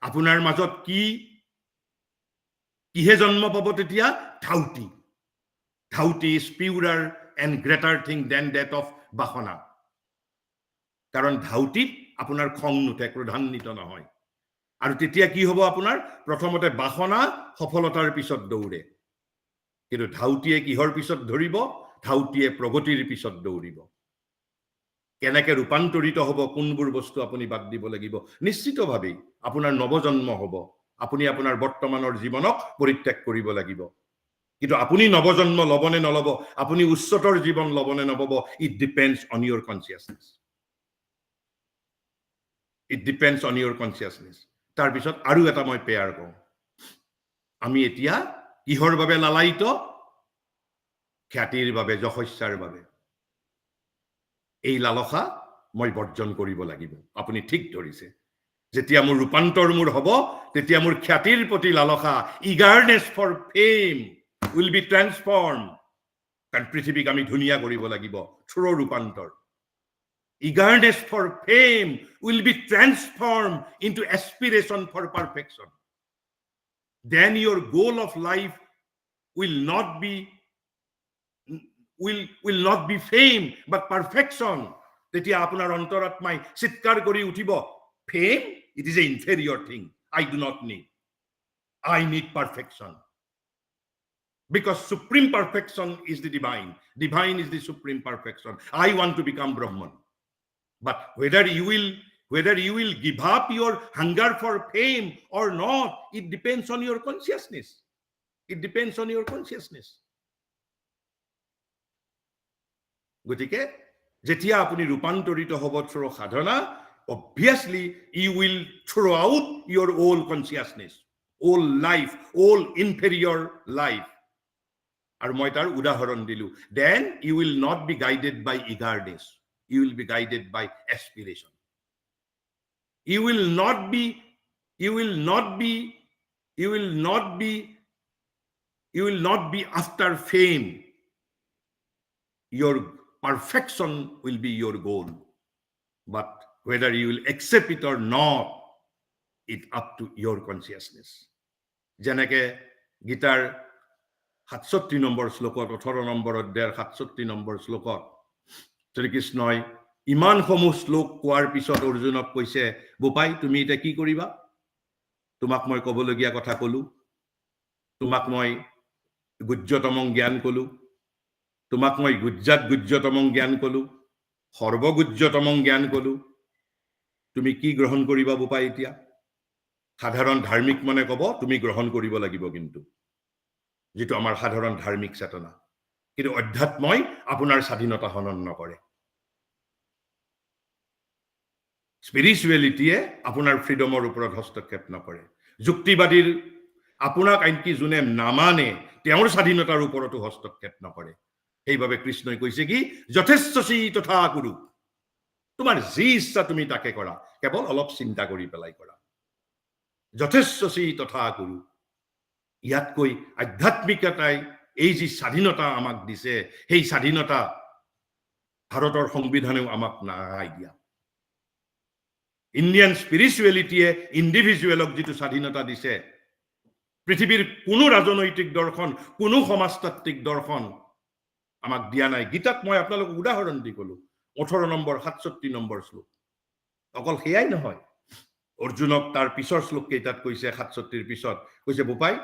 আপোনাৰ মাজত কিহে জন্ম পাব তেতিয়া ধাউতি is purer and greater thing than that of বাসনা কাৰণ ধাউতিত আপোনাৰ খং নুঠে ক্ৰোধান্বিত নহয় আৰু তেতিয়া কি হ'ব আপোনাৰ প্ৰথমতে বাসনা সফলতাৰ পিছত দৌৰে কিন্তু ধাউতিয়ে কিহৰ পিছত ধৰিব ধাউতিয়ে প্ৰগতিৰ পিছত দৌৰিব কেনেকৈ ৰূপান্তৰিত হ'ব কোনবোৰ বস্তু আপুনি বাদ দিব লাগিব নিশ্চিতভাৱে আপোনাৰ নৱজন্ম হ'ব আপুনি আপোনাৰ বৰ্তমানৰ জীৱনক পৰিত্যাগ কৰিব লাগিব কিন্তু আপুনি নৱজন্ম লবনে নলব আপুনি উচ্চতৰ জীৱন লবনে নলব it depends on your consciousness তাৰ পিছত আৰু এটা মই পেয়াৰ কওঁ আমি এতিয়া কিহৰ বাবে লালায়িত খ্যাতিৰ বাবে যশস্যাৰ বাবে এই লালসা মই বৰ্জন কৰিব লাগিব আপুনি ঠিক ধৰিছে যেতিয়া মোৰ ৰূপান্তৰ মোৰ হ'ব তেতিয়া মোৰ খ্যাতিৰ প্ৰতি লালসা eagerness for fame will be transformed কাৰণ পৃথিৱীক আমি ধুনীয়া কৰিব লাগিব থ্ৰু ৰূপান্তৰ eagerness for fame will be transformed into aspiration for perfection then your goal of life will not be fame but perfection তেতিয়া আপোনাৰ অন্তৰাত্মাই চিৎকাৰ কৰি উঠিব fame it is an inferior thing I do not need I need perfection because supreme perfection is the divine is the supreme perfection I want to become Brahman but whether you will give up your hunger for fame or not it depends on your consciousness গতিকে যেতিয়া আপুনি ৰূপান্তৰিত হ'ব through সাধনা obviously you will throw out your old consciousness old life, old inferior life. আৰু মই তাৰ উদাহৰণ দিলো, then you will not be guided by eagerness, you will be guided by aspiration. You will not be after fame. Your perfection will be your goal, but whether you will accept it or not, it's up to your consciousness. যেনেকে গীতাৰ 67 নম্বৰ শ্লোকত 18 নম্বৰ অধ্যায়ৰ 67 নম্বৰ শ্লোকত শ্ৰীকৃষ্ণই ইমানসমূহ শ্লোক কোৱাৰ পিছত অৰ্জুনক কৈছে, বোপাই তুমি এটা কি কৰিবা? তোমাক মই ক'বলগীয়া কথা ক'লো, তোমাক মই গুহ্যতমং জ্ঞান ক'লো, তোমাক মই গুহ্যতমং জ্ঞান ক'লো, সৰ্বগুহ্যতমং জ্ঞান ক'লো, তুমি কি গ্ৰহণ কৰিবা বোপাই? এতিয়া সাধাৰণ ধাৰ্মিক মনে ক'ব তুমি গ্ৰহণ কৰিব লাগিব, কিন্তু যেটো আমাৰ সাধাৰণ ধাৰ্মিক চেতনা, কিন্তু অধ্যাত্মই আপোনাৰ স্বাধীনতা হনন নকৰে। স্পিৰিচুৱেলিটিয়ে আপোনাৰ ফ্ৰীডমৰ ওপৰত হস্তক্ষেপ নকৰে। যুক্তিবাদীৰ আপোনাক আনকি যোনে নামানে তেওঁৰ স্বাধীনতাৰ ওপৰতো হস্তক্ষেপ নকৰে। সেইভাবে কৃষ্ণই কৈছে কি, যথেষ্টসি তথা কুৰু, তোমাৰ যি ইচ্ছা তুমি তাকে কৰা, কেৱল অলপ চিন্তা কৰি পেলাই কৰা। যথেষ্টসি তথা কুৰু। ইয়াতকৈ আধ্যাত্মিকতাই এই যি স্বাধীনতা আমাক দিছে, সেই স্বাধীনতা ভাৰতৰ সংবিধানেও আমাক নাই দিয়া। ইণ্ডিয়ান স্পিৰিচুৱেলিটিয়ে ইণ্ডিভিজুৱেলক যিটো স্বাধীনতা দিছে, পৃথিৱীৰ কোনো ৰাজনৈতিক দৰ্শন, কোনো সমাজতাত্ত্বিক দৰ্শন আমাক দিয়া নাই। গীতাত মই আপোনালোকক উদাহৰণ দি ক'লো, 18 নম্বৰ 67 নম্বৰ শ্লোক। অকল সেয়াই নহয়, অৰ্জুনক তাৰ পিছৰ শ্লোক কেইটাত কৈছে, 67ৰ পিছত কৈছে, বোপাই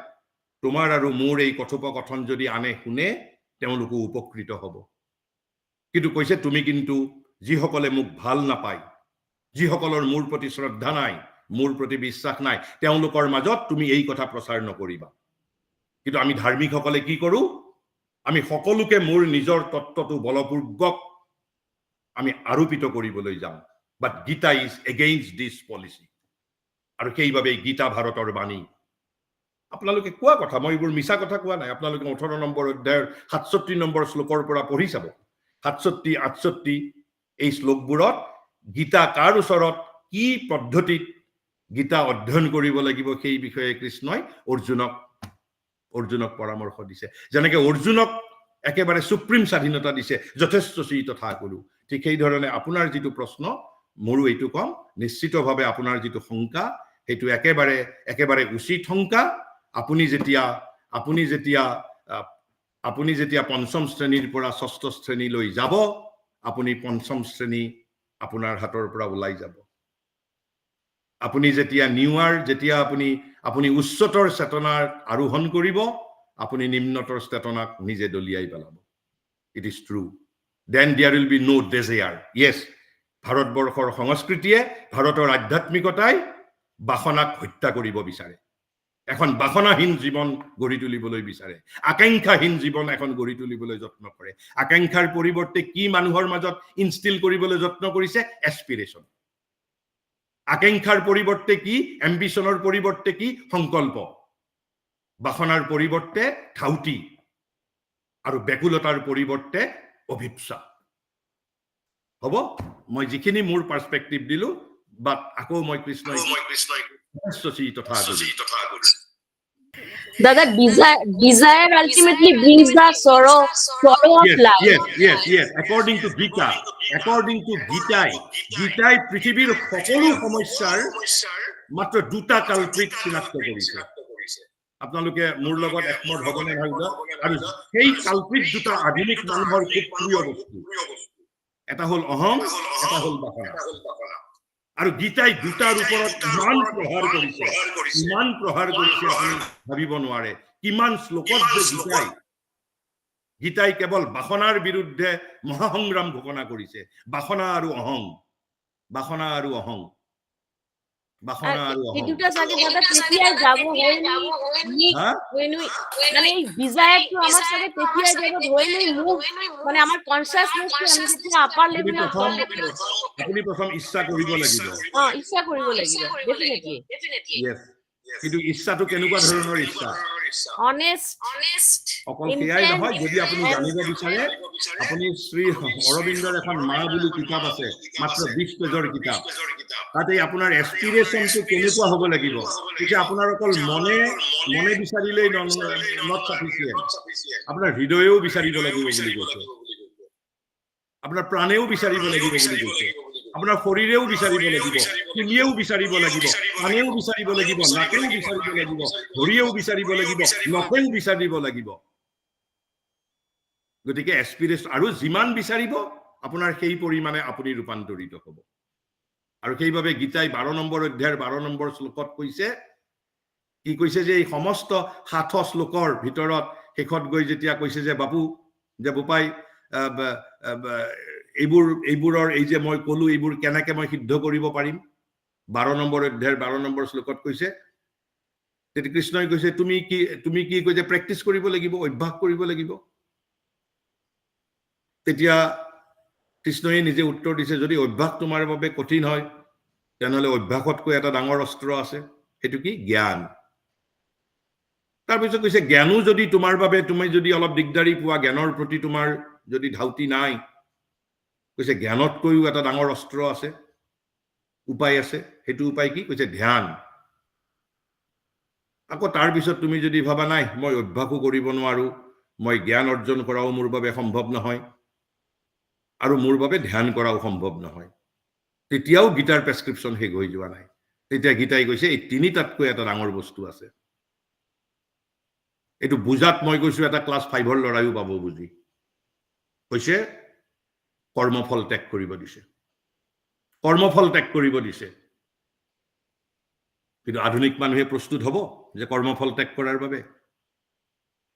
তোমাৰ আৰু মোৰ এই কথোপকথন যদি আনে শুনে, তেওঁলোকো উপকৃত হ'ব। কিন্তু কৈছে, তুমি কিন্তু যিসকলে মোক ভাল নাপায়, যিসকলৰ মোৰ প্ৰতি শ্ৰদ্ধা নাই, মোৰ প্ৰতি বিশ্বাস নাই, তেওঁলোকৰ মাজত তুমি এই কথা প্ৰচাৰ নকৰিবা। কিন্তু আমি ধাৰ্মিকসকলে কি কৰো, আমি সকলোকে মোৰ নিজৰ তত্ত্বটো বলপূৰ্বক আমি আৰোপিত কৰিবলৈ যাম। But Gita is against this policy. আৰু সেইবাবে গীতা ভাৰতৰ বাণী। আপোনালোকে কোৱা কথা, মই এইবোৰ মিছা কথা কোৱা নাই। আপোনালোকে 18 নম্বৰ অধ্যায়ৰ 67 নম্বৰ শ্লোকৰ পৰা পঢ়ি চাব। 67, 68 এই শ্লোকবোৰত গীতা কাৰ ওচৰত কি পদ্ধতিত গীতা অধ্যয়ন কৰিব লাগিব সেই বিষয়ে কৃষ্ণই অৰ্জুনক পৰামৰ্শ দিছে। যেনেকে অৰ্জুনক একেবাৰে সুপ্ৰিম স্বাধীনতা দিছে, যথেষ্টসি তথা কুৰু, ঠিক সেই ধৰণে আপোনাৰ যিটো প্ৰশ্ন, মোৰো এইটো কম, নিশ্চিতভাৱে আপোনাৰ যিটো শংকা, সেইটো একেবাৰে উচিত শংকা। আপুনি যেতিয়া পঞ্চম শ্ৰেণীৰ পৰা ষষ্ঠ শ্ৰেণীলৈ যাব, আপুনি পঞ্চম শ্ৰেণী আপোনাৰ হাতৰ পৰা ওলাই যাব। আপুনি যেতিয়া আপুনি উচ্চতৰ চেতনাৰ আৰোহণ কৰিব, আপুনি নিম্নতৰ চেতনাক নিজে দলিয়াই পেলাব। It is true. Then there will be no desire. Yes, ভাৰতবৰ্ষৰ সংস্কৃতিয়ে, ভাৰতৰ আধ্যাত্মিকতাই বাসনাক হত্যা কৰিব বিচাৰে। এখন বাসনাহীন জীৱন গঢ়ি তুলিবলৈ বিচাৰে, আকাংক্ষাহীন জীৱন এখন গঢ়ি তুলিবলৈ যত্ন কৰে। আকাংক্ষাৰ পৰিৱৰ্তে কি মানুহৰ মাজত ইনষ্টিল কৰিবলৈ যত্ন কৰিছে? এস্পিৰেশ্যন। আকাংক্ষাৰ পৰিৱৰ্তে কি? এম্বিশ্যনৰ পৰিৱৰ্তে কি? সংকল্প। বাসনাৰ পৰিৱৰ্তে ধাউতি, আৰু বেকুলতাৰ পৰিৱৰ্তে অভিপ্সা। হ'ব, মই যিখিনি মোৰ পাৰ্সপেক্টিভ দিলো, বাট আকৌ মই কৃষ্ণই Dada, desire ultimately brings the sorrow of life. Yes. According to Gita, Gitaই পৃথিৱীৰ সকলো সমস্যাৰ মাত্ৰ দুটা কালপ্ৰিট চিনাক্ত কৰিছে। আপোনালোকে মোৰ লগত একমত হ'বনে ভাবিব? আৰু সেই কালপ্ৰিট দুটা আধুনিক মানুহৰ খুব প্ৰিয় বস্তু। এটা হ'ল অহং, এটা হ'ল বাসনা। আৰু গীতাই দুটাৰ ওপৰত ইমান প্ৰহাৰ কৰিছে আপুনি ভাবিব নোৱাৰে। কিমান শ্লোকত যে গীতাই কেৱল বাসনাৰ বিৰুদ্ধে মহাসংগ্ৰাম ঘোষণা কৰিছে। বাসনা আৰু অহং। এই দুটা চাগে দাদা তেতিয়াই যাব, মানে ডিজায়ার তো আমার সাথে তেতিয়াই যাব, মানে আমার কনসিয়াসনেসটো আমি যেতিয়া আপার লেভেলে আপুনি প্ৰথম ইচ্ছা কৰিব লাগিব। ইচ্ছা কৰিব লাগিব, ডেফিনেটলি। Yes. কিন্তু ইচ্ছাটো কেনেকুৱা ধৰণৰ ইচ্ছা honest, অকল সেয়াই intent, নহয় যদি আপুনি and জানিব বিচাৰে আপুনি শ্ৰী অৰবিন্দৰ এখন মা বুলি কিতাপ আছে মাত্ৰ 20 পেজৰ কিতাপ তাতে আপোনাৰ এস্পিৰেশনটো কেনেকুৱা হ'ব লাগিব তেতিয়া আপোনাৰ অকল মনে বিচাৰিলেই নট সাফিচিয়েন্ট আপোনাৰ হৃদয়েও বিচাৰিব লাগিব বুলি কৈছে আপোনাৰ প্ৰাণেও বিচাৰিব লাগিব বুলি কৈছে আপোনাৰ শৰীৰেও বিচাৰিব লাগিব কিলিয়েও বিচাৰিব লাগিব কাণেও বিচাৰিব লাগিব নাকেও বিচাৰিব লাগিব ভৰিয়েও বিচাৰিব লাগিব নখেও বিচাৰিব লাগিব গতিকে এস্পিৰেশন আৰু যিমান বিচাৰিব আপোনাৰ সেই পৰিমাণে আপুনি ৰূপান্তৰিত হ'ব আৰু সেইভাবে গীতাই 12 নম্বৰ অধ্যায়ৰ 12 নম্বৰ শ্লোকত কৈছে কি কৈছে যে এই সমস্ত 7 শ্লোকৰ ভিতৰত শেষত গৈ যেতিয়া কৈছে যে বাপু যে বোপাই এইবোৰৰ এই যে মই কলো এইবোৰ কেনেকৈ মই সিদ্ধ কৰিব পাৰিম 12 নম্বৰ অধ্যায়ৰ 12 নম্বৰ শ্লোকত কৈছে তেতিয়া কৃষ্ণই কৈছে তুমি কি কৈছে প্ৰেক্টিছ কৰিব লাগিব অভ্যাস কৰিব লাগিব তেতিয়া কৃষ্ণই নিজে উত্তৰ দিছে যদি অভ্যাস তোমাৰ বাবে কঠিন হয় তেনেহলে অভ্যাসতকৈ এটা ডাঙৰ অস্ত্ৰ আছে সেইটো কি জ্ঞান তাৰপিছত কৈছে জ্ঞানো যদি তোমাৰ বাবে তুমি যদি অলপ দিগদাৰি পোৱা জ্ঞানৰ প্ৰতি তোমাৰ যদি ধাউতি নাই কৈছে জ্ঞানতকৈও এটা ডাঙৰ অস্ত্ৰ আছে উপায় আছে সেইটো উপায় কি কৈছে ধ্যান আকৌ তাৰ পিছত তুমি যদি ভাবা নাই মই অভ্যাসো কৰিব নোৱাৰো মই জ্ঞান অৰ্জন কৰাও মোৰ বাবে সম্ভৱ নহয় আৰু মোৰ বাবে ধ্যান কৰাও সম্ভৱ নহয় তেতিয়াও গীতাৰ প্ৰেসক্ৰিপচন শেষ হৈ যোৱা নাই তেতিয়া গীতাই কৈছে এই তিনিটাতকৈ এটা ডাঙৰ বস্তু আছে এটো বুজাত মই কৈছো এটা ক্লাস 5ৰ লৰাইও পাব বুজি কৈছে কৰ্মফল ত্যাগ কৰিব দিছে কৰ্মফল ত্যাগ কৰিব দিছে কিন্তু আধুনিক মানুহে প্ৰস্তুত হ'ব যে কৰ্মফল ত্যাগ কৰাৰ বাবে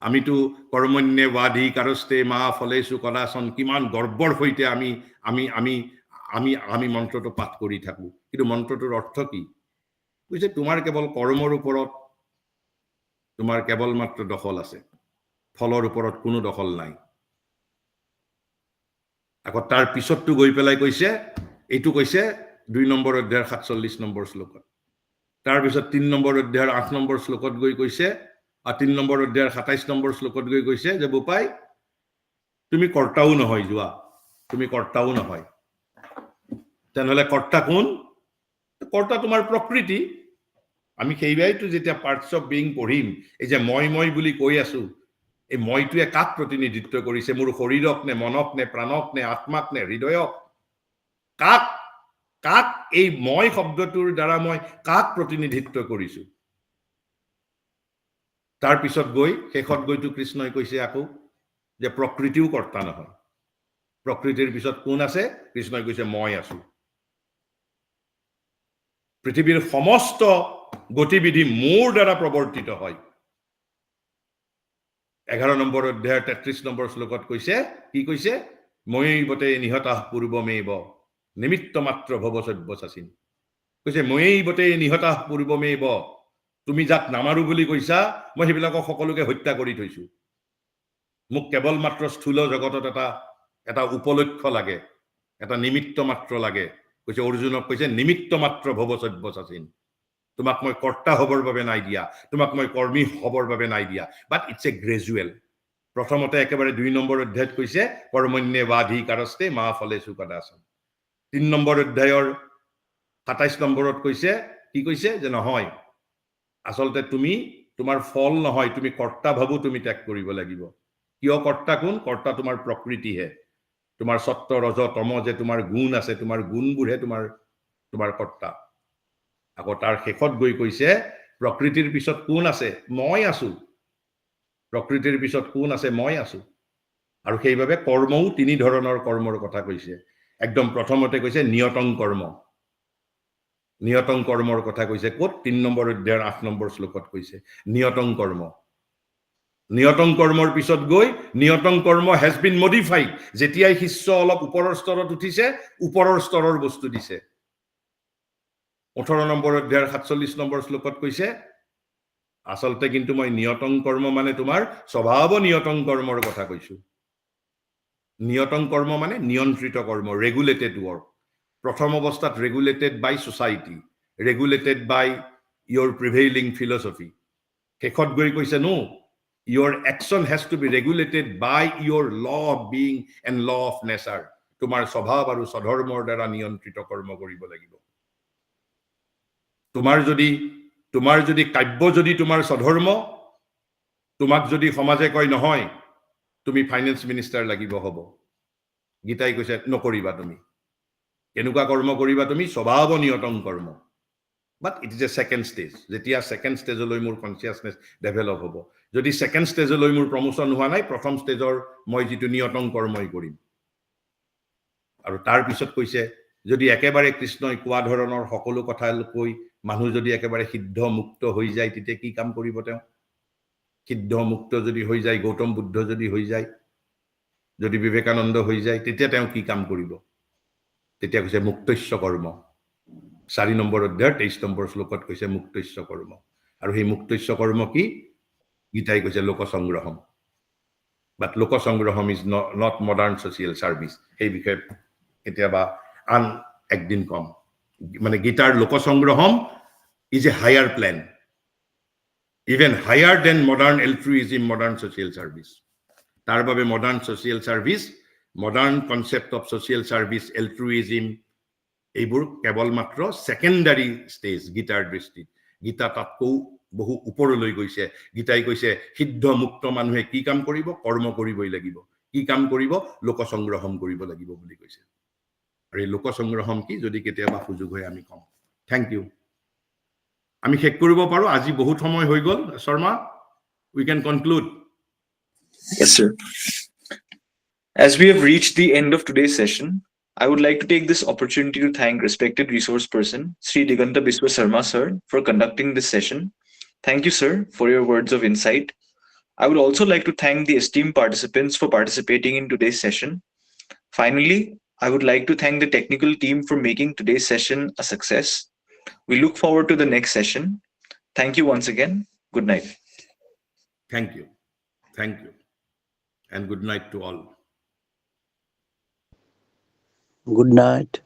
আমিতো কৰ্মণ্যে বাধি কাৰস্তে মা ফলেসু কদাসন কিমান গৰ্বৰ সৈতে আমি মন্ত্ৰটো পাঠ কৰি থাকো কিন্তু মন্ত্ৰটোৰ অৰ্থ কি কৈছে তোমাৰ কেৱল কৰ্মৰ ওপৰত তোমাৰ কেৱল মাত্ৰ দখল আছে ফলৰ ওপৰত কোনো দখল নাই আকৌ তাৰ পিছতটো গৈ পেলাই কৈছে এইটো কৈছে 2 নম্বৰ অধ্যায়ৰ 47 নম্বৰ শ্লোকত তাৰ পিছত 3 নম্বৰ অধ্যায়ৰ 8 নম্বৰ শ্লোকত গৈ কৈছে আৰু 3 নম্বৰ অধ্যায়ৰ 27 নম্বৰ শ্লোকত গৈ কৈছে যে বোপাই তুমি কৰ্তাও নহয় যোৱা তুমি কৰ্তাও নহয় তেনেহলে কৰ্তা কোন কৰ্তা তোমাৰ প্ৰকৃতি আমি সেইবাইতো যেতিয়া পাৰ্টস অফ বিং পঢ়িম এই যে মই বুলি কৈ আছো এই মইটোৱে কাক প্ৰতিনিধিত্ব কৰিছে মোৰ শৰীৰক নে মনক নে প্ৰাণক নে আত্মাক নে হৃদয়ক কাক এই মই শব্দটোৰ দ্বাৰা মই কাক প্ৰতিনিধিত্ব কৰিছো তাৰ পিছত গৈ শেষত গৈতো কৃষ্ণই কৈছে আকৌ যে প্ৰকৃতিও কৰ্তা নহয় প্ৰকৃতিৰ পিছত কোন আছে কৃষ্ণই কৈছে মই আছো পৃথিৱীৰ সমস্ত গতিবিধি মোৰ দ্বাৰা প্ৰৱৰ্তিত হয় 11 নম্বৰ অধ্যায়ৰ 33 নম্বৰ শ্লোকত কৈছে কি কৈছে ময়ৈবতে নিহতঃ পূৰ্বমেব নিমিত্ত মাত্ৰ ভৱ সব্যসাচিন কৈছে ময়ৈবতে নিহতঃ পূৰ্বমেব তুমি যাক নামাৰো বুলি কৈছা মই হেবিলাকক সকলোকে হত্যা কৰি থৈছো মোক কেৱল মাত্ৰ স্থূল জগতত এটা উপলক্ষ্য লাগে এটা নিমিত্ত মাত্ৰ লাগে কৈছে অৰ্জুনক কৈছে নিমিত্ত মাত্ৰ ভৱ সব্যসাচিন তোমাক মই কৰ্তা হবৰ বাবে নাই দিয়া তোমাক মই কৰ্মী হবৰ বাবে নাই দিয়া বাট ইটস এ গ্ৰেজুৱেল প্ৰথমতে একেবাৰে 2 নম্বৰ অধ্যায়ত কৈছে কৰ্মণ্যে বাধি কাৰস্তে মা ফলেসু কদাসন 3 নম্বৰ অধ্যায়ৰ 27 নম্বৰত কৈছে কি কৈছে যে নহয় আসলতে তুমি তোমাৰ ফল নহয় তুমি কৰ্তা ভাবো তুমি ত্যাগ কৰিব লাগিব কিয় কৰ্তা কোন কৰ্তা তোমাৰ প্ৰকৃতিহে তোমাৰ সত্য ৰজ তম যে তোমাৰ গুণ আছে তোমাৰ গুণবোৰহে তোমাৰ কৰ্তা আকৌ তাৰ শেষত গৈ কৈছে প্ৰকৃতিৰ পিছত কোন আছে মই আছো প্ৰকৃতিৰ পিছত কোন আছে মই আছো আৰু সেইভাবে কৰ্মও 3 ধৰণৰ কৰ্মৰ কথা কৈছে একদম প্ৰথমতে কৈছে নিয়তং কৰ্মৰ কথা কৈছে ক'ত 3 নম্বৰ অধ্যায়ৰ 8 নম্বৰ শ্লোকত কৈছে নিয়তং কৰ্মৰ পিছত গৈ নিয়তং কৰ্ম হেজ বিন মডিফাইড যেতিয়াই শিষ্য অলপ ওপৰৰ স্তৰত উঠিছে ওপৰৰ স্তৰৰ বস্তু দিছে 18 নম্বৰ অধ্যায়ৰ 47 নম্বৰ শ্লোকত কৈছে আসলতে কিন্তু মই নিয়তং কৰ্ম মানে তোমাৰ স্বভাৱ নিয়তং কৰ্মৰ কথা কৈছো নিয়তং কৰ্ম মানে নিয়ন্ত্ৰিত কৰ্ম ৰেগুলেটেড ৱৰ্ক প্ৰথম অৱস্থাত regulated by society regulated by your prevailing philosophy. Shekhot goi koise no, your action has to be regulated by your law of being and law of nature. Tumar swabhav aru swadharmor dara niyantrito kormo koribo lagibo. Tumar jodi kabyo jodi tumar swadharmo, tumak jodi samaje koi nohoy, tumi finance minister lagibo hobo. Gitai koise nokoriba tumi. Kenuka kormo koriba tumi swabhav niyatam kormo. But it is a second stage. Jetia second stage loi mur consciousness develop hobo. Jodi second stage loi mur promotion hua nai, prothom stage or moi jitu niyatam kormoi korim. Aru tar pisot koise jodi ekebare krishnoi koa dhoronor hokolo kotha koi মানুহ যদি একেবারে সিদ্ধ মুক্ত হৈ যায় তিতে কি কাম কৰিব তেওঁ সিদ্ধ মুক্ত যদি হৈ যায় গৌতম বুদ্ধ যদি হৈ যায় যদি বিবেকানন্দ হৈ যায় তেতিয়া তেওঁ কি কাম কৰিব তেতিয়া কৈছে মুক্তস্য কৰ্ম 4 নম্বৰ অধ্যায় 23 নম্বৰ শ্লোকত কৈছে মুক্তস্য কৰ্ম আৰু সেই মুক্তস্য কৰ্ম কি গীতাই কৈছে লোক সংগ্ৰহম বাট লোক সংগ্ৰহম is not modern social service এই বিষয়ে কেতিয়াবা আন একদিন কম মানে গীতাৰ লোক সংগ্ৰহম is a higher plan, even higher than modern altruism, modern social service. Tarbabe modern social service, modern concept of social service, altruism, ebur kebol matro secondary stage Gitar drishti. Gita tatko bohu uporoloi goise. Gitai goise siddha mukto manuhe ki kam koribo, kormo koriboi lagibo. Ki kam koribo, loko সংগ্ৰহম koribo lagibo boli goise. Are loko সংগ্ৰহম ki jodi ketiaba sujog hoy ami kom. Thank you. আমি শেষ কৰিব পাৰো আজি বহুত সময় হৈ গল Sharma we can conclude. Yes, sir. As we have reached the end of today's session, I would like to take this opportunity to thank respected resource person Sri Diganta Biswa Sarma sir for conducting this session. Thank you, sir, for your words of insight. I would also like to thank the esteemed participants for participating in today's session. Finally, I would like to thank the technical team for making today's session a success. We look forward to the next session. Thank you once again. Good night. Thank you. Thank you. And good night to all. Good night.